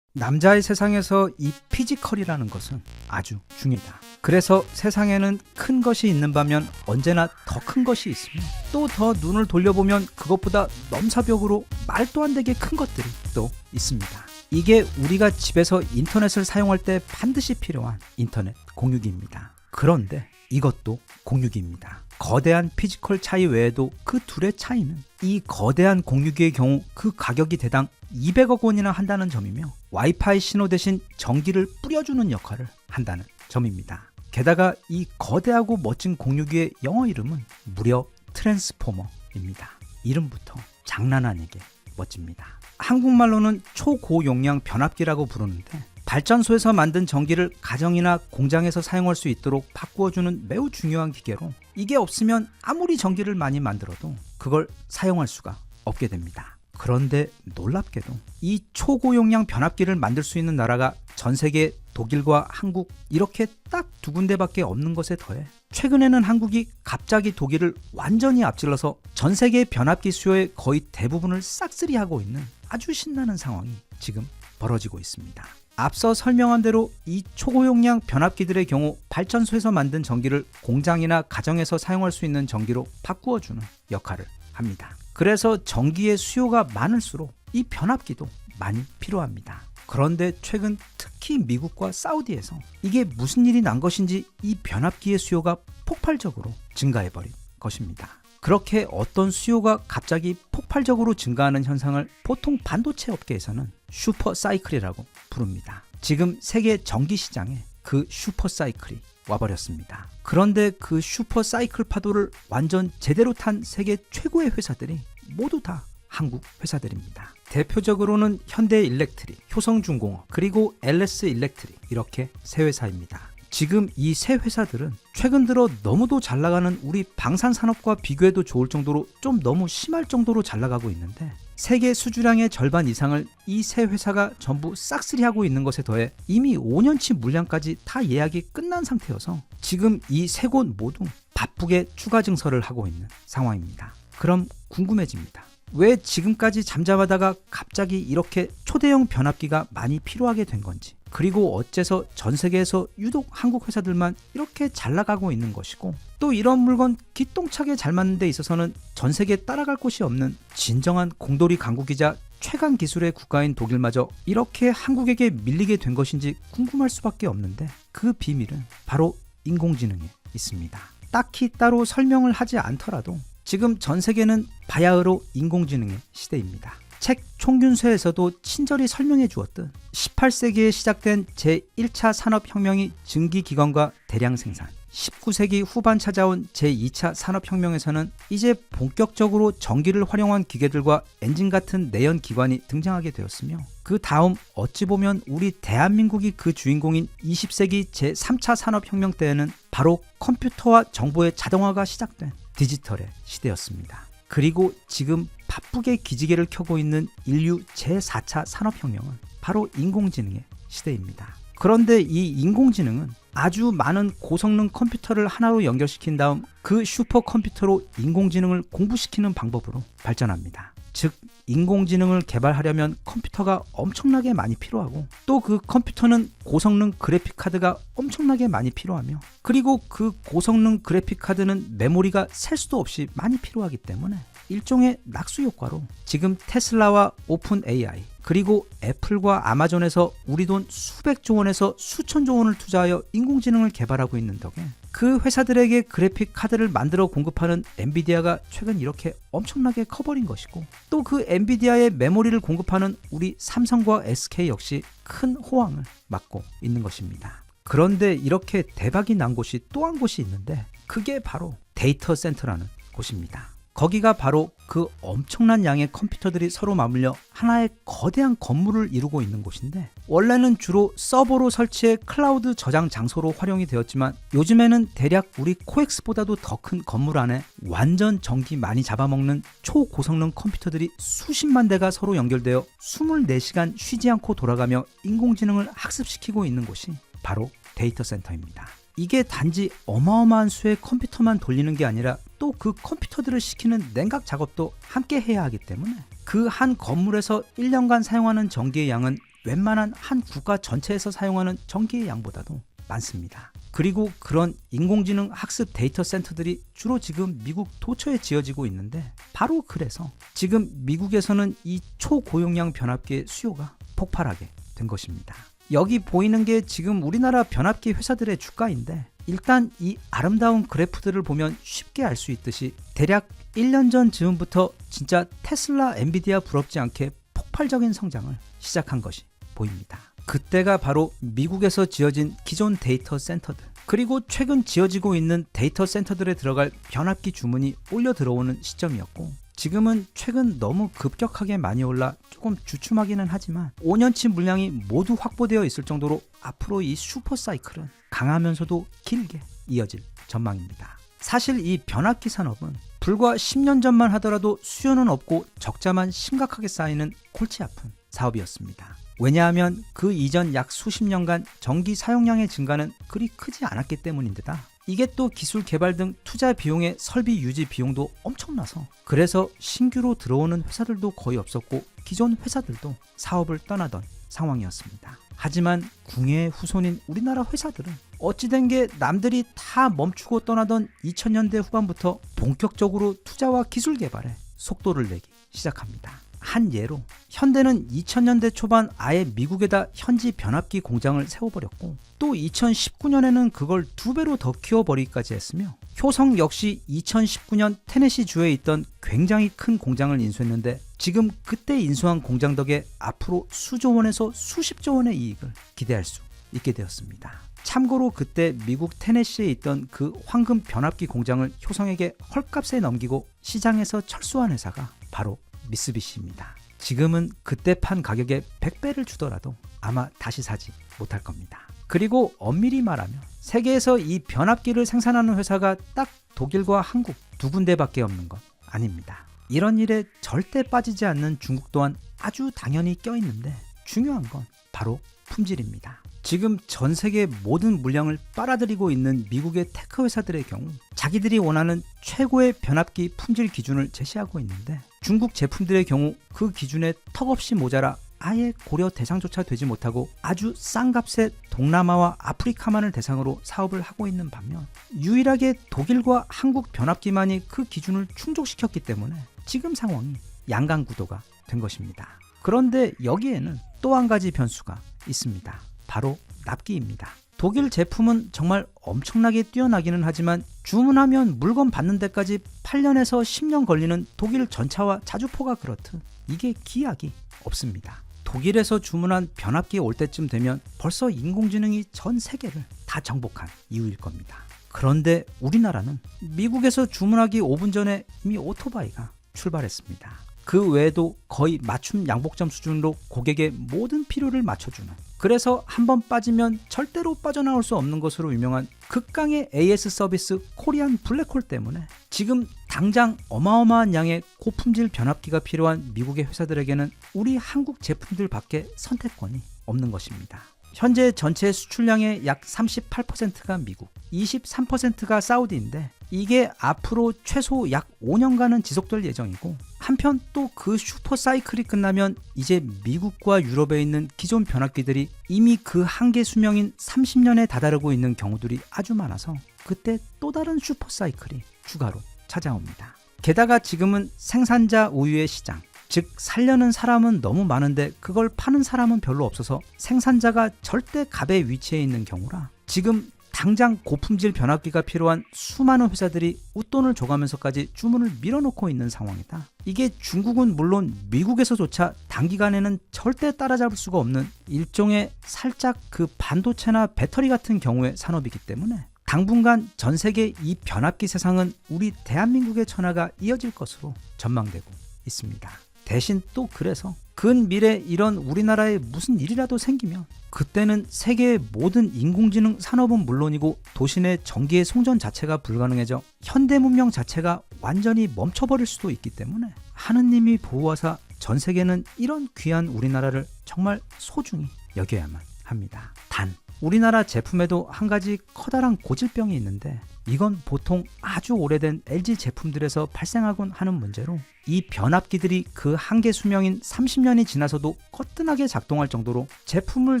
A: 남자의 세상에서 이 피지컬이라는 것은 아주 중요하다. 그래서 세상에는 큰 것이 있는 반면 언제나 더 큰 것이 있으며 또 더 눈을 돌려보면 그것보다 넘사벽으로 말도 안 되게 큰 것들이 또 있습니다. 이게 우리가 집에서 인터넷을 사용할 때 반드시 필요한 인터넷 공유기입니다. 그런데 이것도 공유기입니다. 거대한 피지컬 차이 외에도 그 둘의 차이는 이 거대한 공유기의 경우 그 가격이 대당 200억 원이나 한다는 점이며 와이파이 신호 대신 전기를 뿌려주는 역할을 한다는 점입니다. 게다가 이 거대하고 멋진 공유기의 영어 이름은 무려 트랜스포머입니다. 이름부터 장난 아니게 멋집니다. 한국말로는 초고용량 변압기라고 부르는데 발전소에서 만든 전기를 가정이나 공장에서 사용할 수 있도록 바꾸어주는 매우 중요한 기계로 이게 없으면 아무리 전기를 많이 만들어도 그걸 사용할 수가 없게 됩니다. 그런데 놀랍게도 이 초고용량 변압기를 만들 수 있는 나라가 전 세계 독일과 한국 이렇게 딱 두 군데밖에 없는 것에 더해 최근에는 한국이 갑자기 독일을 완전히 앞질러서 전 세계 변압기 수요의 거의 대부분을 싹쓸이하고 있는 아주 신나는 상황이 지금 벌어지고 있습니다. 앞서 설명한 대로 이 초고용량 변압기들의 경우 발전소에서 만든 전기를 공장이나 가정에서 사용할 수 있는 전기로 바꾸어주는 역할을 합니다. 그래서 전기의 수요가 많을수록 이 변압기도 많이 필요합니다. 그런데 최근 특히 미국과 사우디에서 이게 무슨 일이 난 것인지 이 변압기의 수요가 폭발적으로 증가해버린 것입니다. 그렇게 어떤 수요가 갑자기 폭발적으로 증가하는 현상을 보통 반도체 업계에서는 슈퍼사이클이라고 부릅니다. 지금 세계 전기 시장에 그 슈퍼사이클이 와버렸습니다. 그런데 그 슈퍼사이클 파도를 완전 제대로 탄 세계 최고의 회사들이 모두 다 한국 회사들입니다. 대표적으로는 현대일렉트릭, 효성중공업, 그리고 LS일렉트릭 이렇게 세 회사입니다. 지금 이 세 회사들은 최근 들어 너무도 잘 나가는 우리 방산산업과 비교해도 좋을 정도로 좀 너무 심할 정도로 잘 나가고 있는데 세계 수주량의 절반 이상을 이 세 회사가 전부 싹쓸이하고 있는 것에 더해 이미 5년치 물량까지 다 예약이 끝난 상태여서 지금 이 세 곳 모두 바쁘게 추가 증설을 하고 있는 상황입니다. 그럼 궁금해집니다. 왜 지금까지 잠잠하다가 갑자기 이렇게 초대형 변압기가 많이 필요하게 된 건지, 그리고 어째서 전 세계에서 유독 한국 회사들만 이렇게 잘 나가고 있는 것이고, 또 이런 물건 기똥차게 잘 맞는 데 있어서는 전 세계에 따라갈 곳이 없는 진정한 공돌이 강국이자 최강 기술의 국가인 독일마저 이렇게 한국에게 밀리게 된 것인지 궁금할 수밖에 없는데, 그 비밀은 바로 인공지능에 있습니다. 딱히 따로 설명을 하지 않더라도 지금 전 세계는 바야흐로 인공지능의 시대입니다. 책 총균서에서도 친절히 설명해 주었듯 18세기에 시작된 제1차 산업혁명이 증기기관과 대량 생산, 19세기 후반 찾아온 제2차 산업혁명에서는 이제 본격적으로 전기를 활용한 기계들과 엔진 같은 내연기관이 등장하게 되었으며, 그 다음 어찌 보면 우리 대한민국이 그 주인공인 20세기 제3차 산업혁명 때에는 바로 컴퓨터와 정보의 자동화가 시작된 디지털의 시대였습니다. 그리고 지금 바쁘게 기지개를 켜고 있는 인류 제4차 산업혁명은 바로 인공지능의 시대입니다. 그런데 이 인공지능은 아주 많은 고성능 컴퓨터를 하나로 연결시킨 다음 그 슈퍼컴퓨터로 인공지능을 공부시키는 방법으로 발전합니다. 즉, 인공지능을 개발하려면 컴퓨터가 엄청나게 많이 필요하고, 또 그 컴퓨터는 고성능 그래픽카드가 엄청나게 많이 필요하며, 그리고 그 고성능 그래픽카드는 메모리가 셀 수도 없이 많이 필요하기 때문에 일종의 낙수 효과로 지금 테슬라와 오픈 AI, 그리고 애플과 아마존에서 우리 돈 수백조 원에서 수천조 원을 투자하여 인공지능을 개발하고 있는 덕에 그 회사들에게 그래픽 카드를 만들어 공급하는 엔비디아가 최근 이렇게 엄청나게 커버린 것이고, 또 그 엔비디아의 메모리를 공급하는 우리 삼성과 SK 역시 큰 호황을 맞고 있는 것입니다. 그런데 이렇게 대박이 난 곳이 또 한 곳이 있는데, 그게 바로 데이터 센터라는 곳입니다. 거기가 바로 그 엄청난 양의 컴퓨터들이 서로 맞물려 하나의 거대한 건물을 이루고 있는 곳인데, 원래는 주로 서버로 설치해 클라우드 저장 장소로 활용이 되었지만 요즘에는 대략 우리 코엑스보다도 더 큰 건물 안에 완전 전기 많이 잡아먹는 초고성능 컴퓨터들이 수십만 대가 서로 연결되어 24시간 쉬지 않고 돌아가며 인공지능을 학습시키고 있는 곳이 바로 데이터 센터입니다. 이게 단지 어마어마한 수의 컴퓨터만 돌리는 게 아니라 또 그 컴퓨터들을 시키는 냉각 작업도 함께 해야 하기 때문에 그 한 건물에서 1년간 사용하는 전기의 양은 웬만한 한 국가 전체에서 사용하는 전기의 양보다도 많습니다. 그리고 그런 인공지능 학습 데이터 센터들이 주로 지금 미국 도처에 지어지고 있는데, 바로 그래서 지금 미국에서는 이 초고용량 변압기의 수요가 폭발하게 된 것입니다. 여기 보이는 게 지금 우리나라 변압기 회사들의 주가인데, 일단 이 아름다운 그래프들을 보면 쉽게 알 수 있듯이 대략 1년 전 즈음부터 진짜 테슬라, 엔비디아 부럽지 않게 폭발적인 성장을 시작한 것이 보입니다. 그때가 바로 미국에서 지어진 기존 데이터 센터들, 그리고 최근 지어지고 있는 데이터 센터들에 들어갈 변압기 주문이 올려 들어오는 시점이었고, 지금은 최근 너무 급격하게 많이 올라 조금 주춤하기는 하지만 5년치 물량이 모두 확보되어 있을 정도로 앞으로 이 슈퍼사이클은 강하면서도 길게 이어질 전망입니다. 사실 이 변압기 산업은 불과 10년 전만 하더라도 수요는 없고 적자만 심각하게 쌓이는 골치 아픈 사업이었습니다. 왜냐하면 그 이전 약 수십 년간 전기 사용량의 증가는 그리 크지 않았기 때문인데다, 이게 또 기술 개발 등 투자 비용의 설비 유지 비용도 엄청나서 그래서 신규로 들어오는 회사들도 거의 없었고 기존 회사들도 사업을 떠나던 상황이었습니다. 하지만 궁예의 후손인 우리나라 회사들은 어찌된 게 남들이 다 멈추고 떠나던 2000년대 후반부터 본격적으로 투자와 기술 개발에 속도를 내기 시작합니다. 한 예로 현대는 2000년대 초반 아예 미국에다 현지 변압기 공장을 세워버렸고 또 2019년에는 그걸 2배로 더 키워버리기까지 했으며 효성 역시 2019년 테네시 주에 있던 굉장히 큰 공장을 인수했는데 지금 그때 인수한 공장 덕에 앞으로 수조 원에서 수십조 원의 이익을 기대할 수 있게 되었습니다. 참고로 그때 미국 테네시에 있던 그 황금 변압기 공장을 효성에게 헐값에 넘기고 시장에서 철수한 회사가 바로 미쓰비시입니다. 지금은 그때 판 가격에 100배를 주더라도 아마 다시 사지 못할 겁니다. 그리고 엄밀히 말하면 세계에서 이 변압기를 생산하는 회사가 딱 독일과 한국 2군데밖에 없는 건 아닙니다. 이런 일에 절대 빠지지 않는 중국 또한 아주 당연히 껴있는데 중요한 건 바로 품질입니다. 지금 전 세계 모든 물량을 빨아들이고 있는 미국의 테크 회사들의 경우 자기들이 원하는 최고의 변압기 품질 기준을 제시하고 있는데 중국 제품들의 경우 그 기준에 턱없이 모자라 아예 고려 대상조차 되지 못하고 아주 싼 값에 동남아와 아프리카만을 대상으로 사업을 하고 있는 반면 유일하게 독일과 한국 변압기만이 그 기준을 충족시켰기 때문에 지금 상황이 양강구도가 된 것입니다. 그런데 여기에는 또 한 가지 변수가 있습니다. 바로 납기입니다. 독일 제품은 정말 엄청나게 뛰어나기는 하지만 주문하면 물건 받는 데까지 8년에서 10년 걸리는 독일 전차와 자주포가 그렇듯 이게 기약이 없습니다. 독일에서 주문한 변압기 올 때쯤 되면 벌써 인공지능이 전 세계를 다 정복한 이유일 겁니다. 그런데 우리나라는 미국에서 주문하기 5분 전에 이미 오토바이가 출발했습니다. 그 외에도 거의 맞춤 양복점 수준으로 고객의 모든 필요를 맞춰주는, 그래서 한번 빠지면 절대로 빠져나올 수 없는 것으로 유명한 극강의 AS 서비스 코리안 블랙홀 때문에 지금 당장 어마어마한 양의 고품질 변압기가 필요한 미국의 회사들에게는 우리 한국 제품들밖에 선택권이 없는 것입니다. 현재 전체 수출량의 약 38%가 미국, 23%가 사우디인데 이게 앞으로 최소 약 5년간은 지속될 예정이고, 한편 또 그 슈퍼 사이클이 끝나면 이제 미국과 유럽에 있는 기존 변압기들이 이미 그 한계 수명인 30년에 다다르고 있는 경우들이 아주 많아서 그때 또 다른 슈퍼 사이클이 추가로 찾아옵니다. 게다가 지금은 생산자 우유의 시장, 즉 살려는 사람은 너무 많은데 그걸 파는 사람은 별로 없어서 생산자가 절대 갑의 위치에 있는 경우라 지금 당장 고품질 변압기가 필요한 수많은 회사들이 웃돈을 줘가면서까지 주문을 밀어놓고 있는 상황이다. 이게 중국은 물론 미국에서조차 단기간에는 절대 따라잡을 수가 없는 일종의 살짝 그 반도체나 배터리 같은 경우의 산업이기 때문에 당분간 전 세계 이 변압기 세상은 우리 대한민국의 천하가 이어질 것으로 전망되고 있습니다. 대신 또 그래서 근미래 이런 우리나라에 무슨 일이라도 생기면 그때는 세계의 모든 인공지능 산업은 물론이고 도시 내 전기의 송전 자체가 불가능해져 현대 문명 자체가 완전히 멈춰버릴 수도 있기 때문에 하느님이 보호하사 전 세계는 이런 귀한 우리나라를 정말 소중히 여겨야만 합니다. 단 우리나라 제품에도 한 가지 커다란 고질병이 있는데 이건 보통 아주 오래된 LG 제품들에서 발생하곤 하는 문제로 이 변압기들이 그 한계 수명인 30년이 지나서도 거뜬하게 작동할 정도로 제품을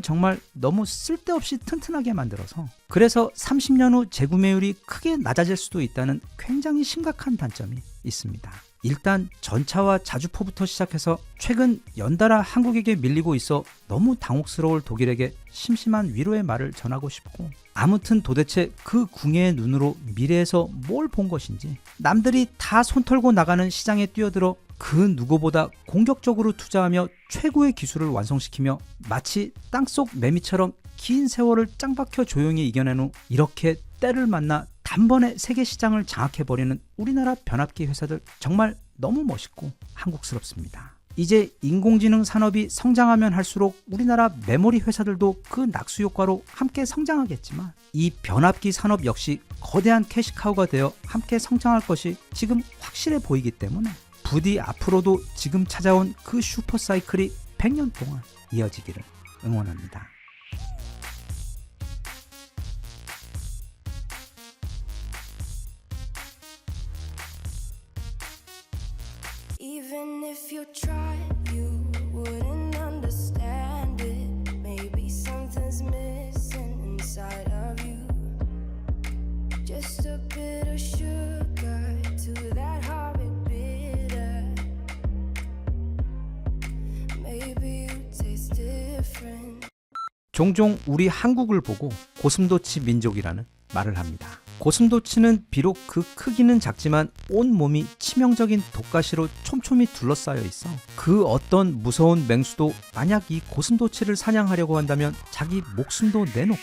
A: 정말 너무 쓸데없이 튼튼하게 만들어서 그래서 30년 후 재구매율이 크게 낮아질 수도 있다는 굉장히 심각한 단점이 있습니다. 일단 전차와 자주포부터 시작해서 최근 연달아 한국에게 밀리고 있어 너무 당혹스러울 독일에게 심심한 위로의 말을 전하고 싶고, 아무튼 도대체 그 궁예의 눈으로 미래에서 뭘 본 것인지 남들이 다 손 털고 나가는 시장에 뛰어들어 그 누구보다 공격적으로 투자하며 최고의 기술을 완성시키며 마치 땅속 매미처럼 긴 세월을 짱박혀 조용히 이겨낸 후 이렇게 때를 만나 단번에 세계 시장을 장악해버리는 우리나라 변압기 회사들 정말 너무 멋있고 한국스럽습니다. 이제 인공지능 산업이 성장하면 할수록 우리나라 메모리 회사들도 그 낙수 효과로 함께 성장하겠지만 이 변압기 산업 역시 거대한 캐시카우가 되어 함께 성장할 것이 지금 확실해 보이기 때문에 부디 앞으로도 지금 찾아온 그 슈퍼 사이클이 100년 동안 이어지기를 응원합니다.
B: Even if you tried, you wouldn't understand it. Maybe some Just a bit of sugar to that horrid bitter. Maybe you taste different.
A: 종종 우리 한국을 보고 고슴도치 민족이라는 말을 합니다. 고슴도치는 비록 그 크기는 작지만 온 몸이 치명적인 독가시로 촘촘히 둘러싸여 있어 그 어떤 무서운 맹수도 만약 이 고슴도치를 사냥하려고 한다면 자기 목숨도 내놓고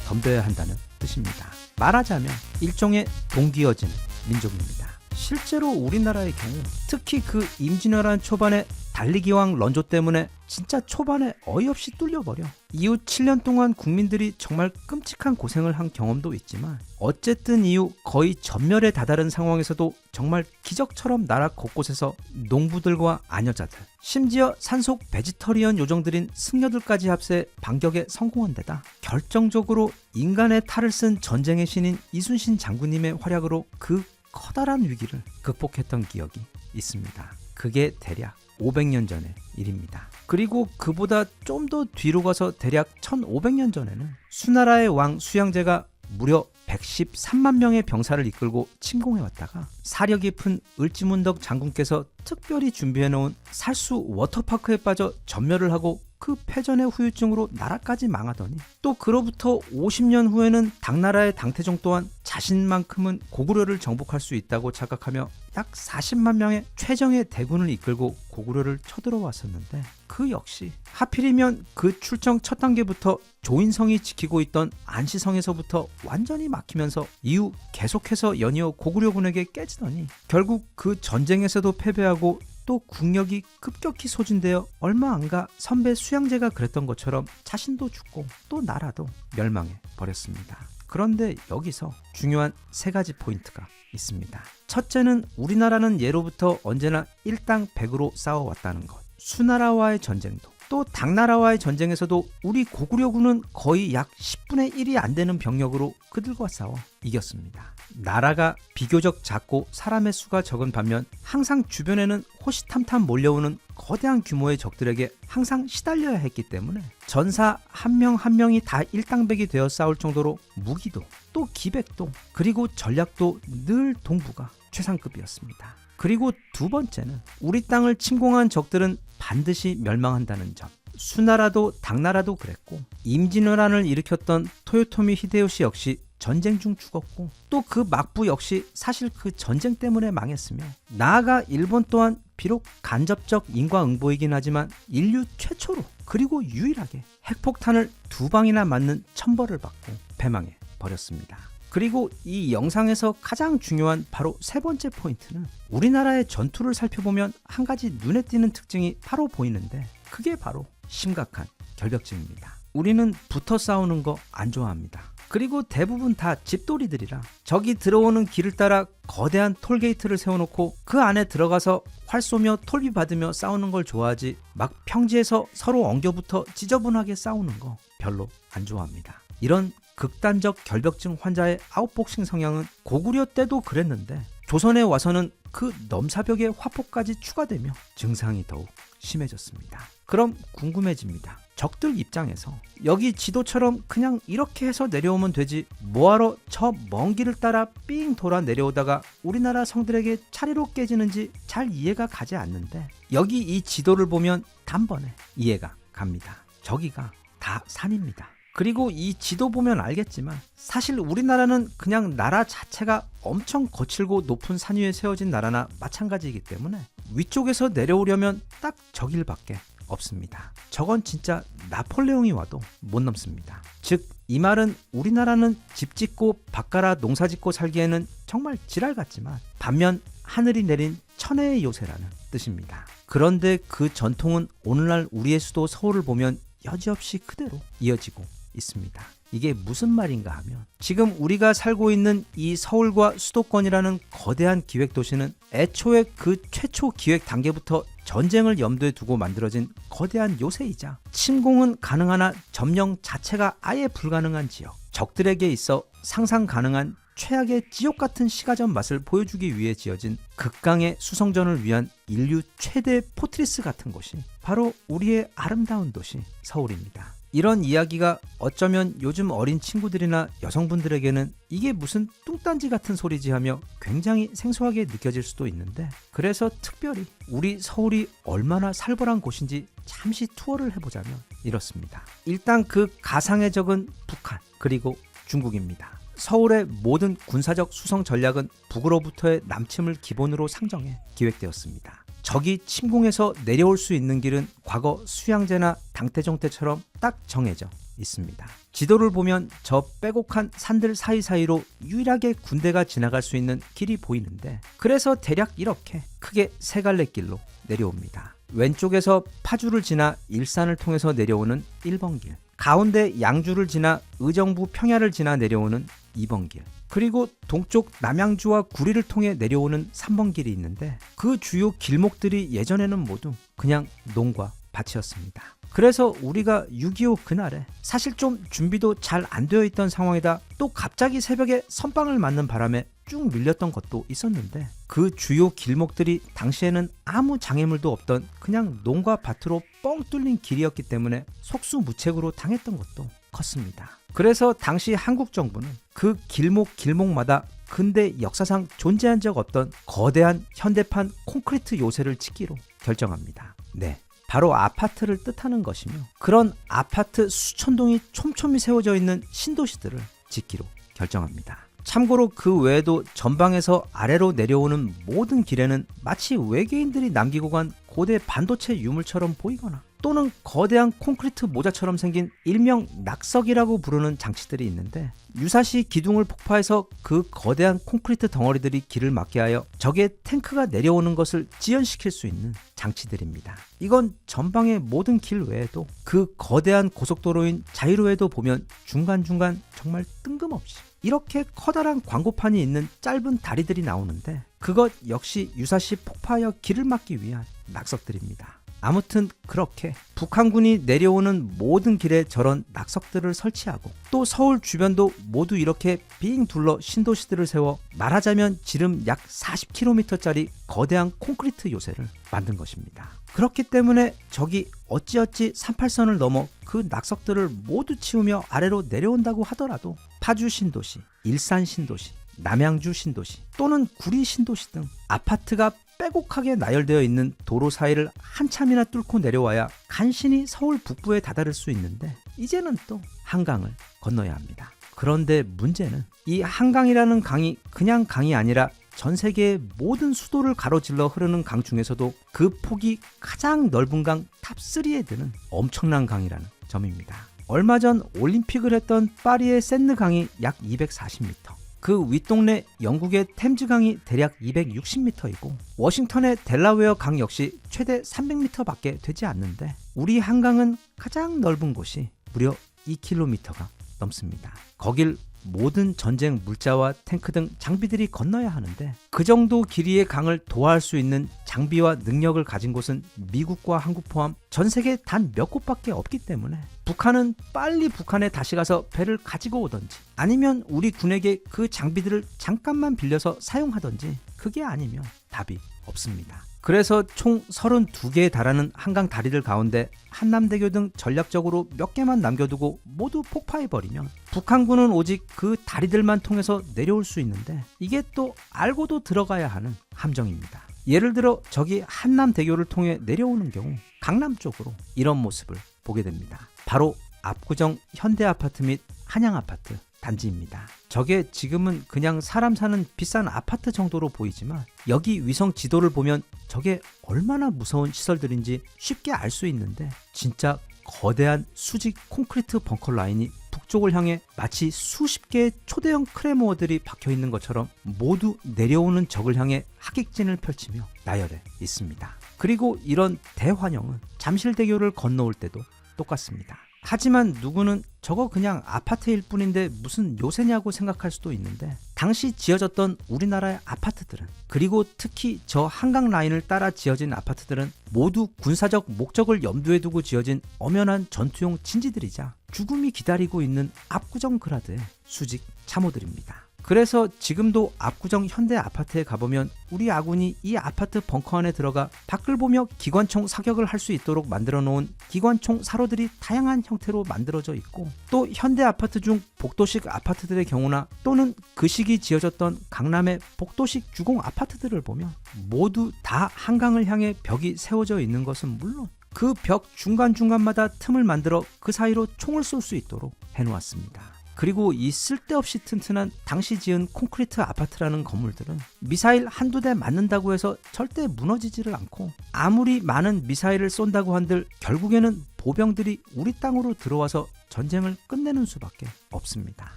A: 덤벼야 한다는 뜻입니다. 말하자면 일종의 동기어진 민족입니다. 실제로 우리나라의 경우 특히 그 임진왜란 초반에 달리기왕 런조 때문에 진짜 초반에 어이없이 뚫려버려 이후 7년 동안 국민들이 정말 끔찍한 고생을 한 경험도 있지만 어쨌든 이후 거의 전멸에 다다른 상황에서도 정말 기적처럼 나라 곳곳에서 농부들과 아녀자들 심지어 산속 베지터리언 요정들인 승려들까지 합세 반격에 성공한 데다 결정적으로 인간의 탈을 쓴 전쟁의 신인 이순신 장군님의 활약으로 그 커다란 위기를 극복했던 기억이 있습니다. 그게 대략 500년 전의 일입니다. 그리고 그보다 좀 더 뒤로 가서 대략 1500년 전에는 수나라의 왕 수양제가 무려 113만 명의 병사를 이끌고 침공해왔다가 사려 깊은 을지문덕 장군께서 특별히 준비해놓은 살수 워터파크에 빠져 전멸을 하고 그 패전의 후유증으로 나라까지 망하더니 또 그로부터 50년 후에는 당나라의 당태종 또한 자신만큼은 고구려를 정복할 수 있다고 착각하며 약 40만 명의 최정예 대군을 이끌고 고구려를 쳐들어왔었는데 그 역시 하필이면 그 출정 첫 단계부터 조인성이 지키고 있던 안시성에서부터 완전히 막히면서 이후 계속해서 연이어 고구려군에게 깨지더니 결국 그 전쟁에서도 패배하고 또 국력이 급격히 소진되어 얼마 안가 선배 수양제가 그랬던 것처럼 자신도 죽고 또 나라도 멸망해 버렸습니다. 그런데 여기서 중요한 세 가지 포인트가 있습니다. 첫째는 우리나라는 예로부터 언제나 일당백으로 싸워왔다는 것. 수나라와의 전쟁도 또 당나라와의 전쟁에서도 우리 고구려군은 거의 약 10분의 1이 안 되는 병력으로 그들과 싸워 이겼습니다. 나라가 비교적 작고 사람의 수가 적은 반면 항상 주변에는 호시탐탐 몰려오는 거대한 규모의 적들에게 항상 시달려야 했기 때문에 전사 한 명 한 명이 다 일당백이 되어 싸울 정도로 무기도 또 기백도 그리고 전략도 늘 동부가 최상급이었습니다. 그리고 두 번째는 우리 땅을 침공한 적들은 반드시 멸망한다는 점. 수나라도 당나라도 그랬고 임진왜란을 일으켰던 토요토미 히데요시 역시 전쟁 중 죽었고 또 그 막부 역시 사실 그 전쟁 때문에 망했으며 나아가 일본 또한 비록 간접적 인과응보이긴 하지만 인류 최초로 그리고 유일하게 핵폭탄을 2방이나 맞는 천벌을 받고 패망해 버렸습니다. 그리고 이 영상에서 가장 중요한 바로 세 번째 포인트는 우리나라의 전투를 살펴보면 한 가지 눈에 띄는 특징이 바로 보이는데 그게 바로 심각한 결벽증입니다. 우리는 붙어 싸우는 거 안 좋아합니다. 그리고 대부분 다 집돌이들이라 적이 들어오는 길을 따라 거대한 톨게이트를 세워놓고 그 안에 들어가서 활 쏘며 톨비 받으며 싸우는 걸 좋아하지 막 평지에서 서로 엉겨붙어 지저분하게 싸우는 거 별로 안 좋아합니다. 이런 극단적 결벽증 환자의 아웃복싱 성향은 고구려 때도 그랬는데 조선에 와서는 그 넘사벽의 화포까지 추가되며 증상이 더욱 심해졌습니다. 그럼 궁금해집니다. 적들 입장에서 여기 지도처럼 그냥 이렇게 해서 내려오면 되지 뭐하러 저 먼 길을 따라 삥 돌아 내려오다가 우리나라 성들에게 차례로 깨지는지 잘 이해가 가지 않는데 여기 이 지도를 보면 단번에 이해가 갑니다. 저기가 다 산입니다. 그리고 이 지도 보면 알겠지만 사실 우리나라는 그냥 나라 자체가 엄청 거칠고 높은 산 위에 세워진 나라나 마찬가지이기 때문에 위쪽에서 내려오려면 딱 저 길밖에 없습니다. 저건 진짜 나폴레옹이 와도 못 넘습니다. 즉 이 말은 우리나라는 집 짓고 밭갈아 농사 짓고 살기에는 정말 지랄 같지만 반면 하늘이 내린 천혜의 요새라는 뜻입니다. 그런데 그 전통은 오늘날 우리의 수도 서울을 보면 여지없이 그대로 이어지고 있습니다. 이게 무슨 말인가 하면 지금 우리가 살고 있는 이 서울과 수도권이라는 거대한 기획도시는 애초에 그 최초 기획 단계부터 전쟁을 염두에 두고 만들어진 거대한 요새이자 침공은 가능하나 점령 자체가 아예 불가능한 지역, 적들에게 있어 상상 가능한 최악의 지옥 같은 시가전 맛을 보여주기 위해 지어진 극강의 수성전을 위한 인류 최대 포트리스 같은 곳이 바로 우리의 아름다운 도시 서울입니다. 이런 이야기가 어쩌면 요즘 어린 친구들이나 여성분들에게는 이게 무슨 뚱딴지 같은 소리지 하며 굉장히 생소하게 느껴질 수도 있는데, 그래서 특별히 우리 서울이 얼마나 살벌한 곳인지 잠시 투어를 해보자면 이렇습니다. 일단 그 가상의 적은 북한 그리고 중국입니다. 서울의 모든 군사적 수성 전략은 북으로부터의 남침을 기본으로 상정해 기획되었습니다. 적이 침공해서 내려올 수 있는 길은 과거 수양제나 당태종 때처럼 딱 정해져 있습니다. 지도를 보면 저 빼곡한 산들 사이사이로 유일하게 군대가 지나갈 수 있는 길이 보이는데, 그래서 대략 이렇게 크게 세 갈래 길로 내려옵니다. 왼쪽에서 파주를 지나 일산을 통해서 내려오는 1번 길, 가운데 양주를 지나 의정부 평야를 지나 내려오는 2번 길, 그리고 동쪽 남양주와 구리를 통해 내려오는 3번 길이 있는데, 그 주요 길목들이 예전에는 모두 그냥 농과 밭이었습니다. 그래서 우리가 6.25 그날에 사실 좀 준비도 잘 안 되어 있던 상황이다 또 갑자기 새벽에 선빵을 맞는 바람에 쭉 밀렸던 것도 있었는데, 그 주요 길목들이 당시에는 아무 장애물도 없던 그냥 농과 밭으로 뻥 뚫린 길이었기 때문에 속수무책으로 당했던 것도 컸습니다. 그래서 당시 한국 정부는 그 길목마다 근대 역사상 존재한 적 없던 거대한 현대판 콘크리트 요새를 짓기로 결정합니다. 네, 바로 아파트를 뜻하는 것이며, 그런 아파트 수천 동이 촘촘히 세워져 있는 신도시들을 짓기로 결정합니다. 참고로 그 외에도 전방에서 아래로 내려오는 모든 길에는 마치 외계인들이 남기고 간 고대 반도체 유물처럼 보이거나 또는 거대한 콘크리트 모자처럼 생긴 일명 낙석이라고 부르는 장치들이 있는데, 유사시 기둥을 폭파해서 그 거대한 콘크리트 덩어리들이 길을 막게 하여 적의 탱크가 내려오는 것을 지연시킬 수 있는 장치들입니다. 이건 전방의 모든 길 외에도 그 거대한 고속도로인 자유로에도 보면 중간중간 정말 뜬금없이 이렇게 커다란 광고판이 있는 짧은 다리들이 나오는데, 그것 역시 유사시 폭파하여 길을 막기 위한 낙석들입니다. 아무튼 그렇게 북한군이 내려오는 모든 길에 저런 낙석들을 설치하고, 또 서울 주변도 모두 이렇게 빙 둘러 신도시들을 세워 말하자면 지름 약 40km짜리 거대한 콘크리트 요새를 만든 것입니다. 그렇기 때문에 적이 어찌어찌 38선을 넘어 그 낙석들을 모두 치우며 아래로 내려온다고 하더라도 파주 신도시, 일산 신도시, 남양주 신도시 또는 구리 신도시 등 아파트가 빼곡하게 나열되어 있는 도로 사이를 한참이나 뚫고 내려와야 간신히 서울 북부에 다다를 수 있는데, 이제는 또 한강을 건너야 합니다. 그런데 문제는 이 한강이라는 강이 그냥 강이 아니라 전 세계의 모든 수도를 가로질러 흐르는 강 중에서도 그 폭이 가장 넓은 강 탑3에 드는 엄청난 강이라는 점입니다. 얼마 전 올림픽을 했던 파리의 샌느 강이 약 240m, 그 윗동네 영국의 템즈강이 대략 260m이고 워싱턴의 델라웨어 강 역시 최대 300m밖에 되지 않는데, 우리 한강은 가장 넓은 곳이 무려 2km가 넘습니다. 거길 모든 전쟁 물자와 탱크 등 장비들이 건너야 하는데, 그 정도 길이의 강을 도하할 수 있는 장비와 능력을 가진 곳은 미국과 한국 포함 전 세계 단 몇 곳밖에 없기 때문에 북한은 빨리 북한에 다시 가서 배를 가지고 오던지, 아니면 우리 군에게 그 장비들을 잠깐만 빌려서 사용하던지, 그게 아니면 답이 없습니다. 그래서 총 32개에 달하는 한강 다리들 가운데 한남대교 등 전략적으로 몇 개만 남겨두고 모두 폭파해버리면 북한군은 오직 그 다리들만 통해서 내려올 수 있는데, 이게 또 알고도 들어가야 하는 함정입니다. 예를 들어 적이 한남대교를 통해 내려오는 경우 강남 쪽으로 이런 모습을 보게 됩니다. 바로 압구정 현대아파트 및 한양아파트 단지입니다. 저게 지금은 그냥 사람 사는 비싼 아파트 정도로 보이지만, 여기 위성 지도를 보면 저게 얼마나 무서운 시설들인지 쉽게 알 수 있는데, 진짜 거대한 수직 콘크리트 벙커 라인이 북쪽을 향해 마치 수십 개의 초대형 크레모어들이 박혀 있는 것처럼 모두 내려오는 적을 향해 하객진을 펼치며 나열해 있습니다. 그리고 이런 대환영은 잠실대교를 건너올 때도 똑같습니다. 하지만 누구는 저거 그냥 아파트일 뿐인데 무슨 요새냐고 생각할 수도 있는데, 당시 지어졌던 우리나라의 아파트들은, 그리고 특히 저 한강 라인을 따라 지어진 아파트들은 모두 군사적 목적을 염두에 두고 지어진 엄연한 전투용 진지들이자 죽음이 기다리고 있는 압구정 그라드의 수직 참호들입니다. 그래서 지금도 압구정 현대 아파트에 가보면 우리 아군이 이 아파트 벙커 안에 들어가 밖을 보며 기관총 사격을 할 수 있도록 만들어 놓은 기관총 사로들이 다양한 형태로 만들어져 있고, 또 현대 아파트 중 복도식 아파트들의 경우나 또는 그 시기 지어졌던 강남의 복도식 주공 아파트들을 보면 모두 다 한강을 향해 벽이 세워져 있는 것은 물론 그 벽 중간중간마다 틈을 만들어 그 사이로 총을 쏠 수 있도록 해놓았습니다. 그리고 이 쓸데없이 튼튼한 당시 지은 콘크리트 아파트라는 건물들은 미사일 한두 대 맞는다고 해서 절대 무너지지를 않고, 아무리 많은 미사일을 쏜다고 한들 결국에는 보병들이 우리 땅으로 들어와서 전쟁을 끝내는 수밖에 없습니다.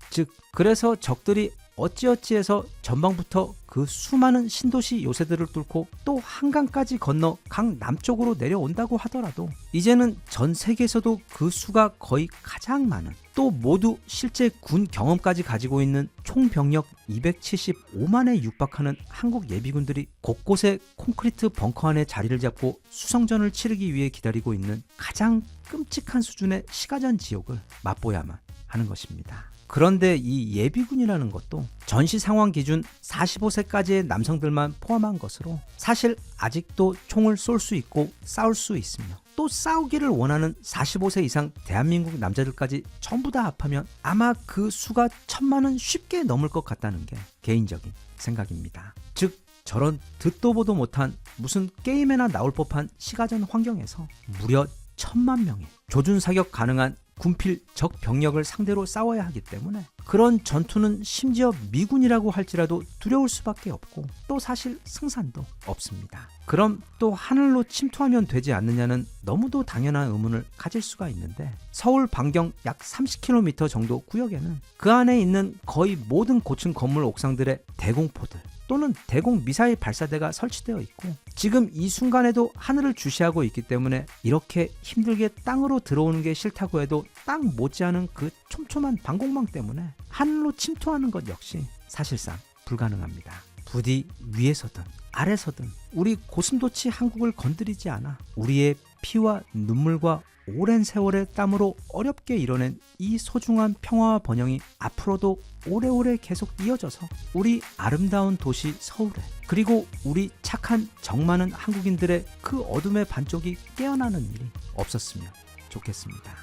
A: 즉, 그래서 적들이 어찌어찌해서 전방부터 그 수많은 신도시 요새들을 뚫고 또 한강까지 건너 강 남쪽으로 내려온다고 하더라도 이제는 전 세계에서도 그 수가 거의 가장 많은, 또 모두 실제 군 경험까지 가지고 있는 총 병력 275만에 육박하는 한국 예비군들이 곳곳에 콘크리트 벙커 안에 자리를 잡고 수성전을 치르기 위해 기다리고 있는 가장 끔찍한 수준의 시가전 지옥을 맛보야만 하는 것입니다. 그런데 이 예비군이라는 것도 전시 상황 기준 45세까지의 남성들만 포함한 것으로 사실 아직도 총을 쏠 수 있고 싸울 수 있으며, 또 싸우기를 원하는 45세 이상 대한민국 남자들까지 전부 다 합하면 아마 그 수가 1000만은 쉽게 넘을 것 같다는 게 개인적인 생각입니다. 즉, 저런 듣도 보도 못한 무슨 게임에나 나올 법한 시가전 환경에서 무려 1000만 명의 조준 사격 가능한 군필 적 병력을 상대로 싸워야 하기 때문에 그런 전투는 심지어 미군이라고 할지라도 두려울 수밖에 없고, 또 사실 승산도 없습니다. 그럼 또 하늘로 침투하면 되지 않느냐는 너무도 당연한 의문을 가질 수가 있는데, 서울 반경 약 30km 정도 구역에는 그 안에 있는 거의 모든 고층 건물 옥상들의 대공포들 또는 대공 미사일 발사대가 설치되어 있고, 지금 이 순간에도 하늘을 주시하고 있기 때문에 이렇게 힘들게 땅으로 들어오는 게 싫다고 해도 땅 못지않은 그 촘촘한 방공망 때문에 하늘로 침투하는 것 역시 사실상 불가능합니다. 부디 위에서든 아래서든 우리 고슴도치 한국을 건드리지 않아 우리의 피와 눈물과 오랜 세월의 땀으로 어렵게 이뤄낸 이 소중한 평화와 번영이 앞으로도 오래오래 계속 이어져서 우리 아름다운 도시 서울에, 그리고 우리 착한 정 많은 한국인들의 그 어둠의 반쪽이 깨어나는 일이 없었으면 좋겠습니다.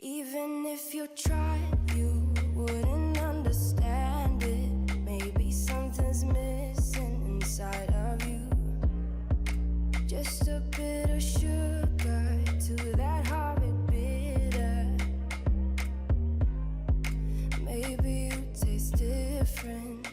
B: Even if you tried, you wouldn't understand it. Maybe something's missing inside of you. Just a bit of sugar to that heart.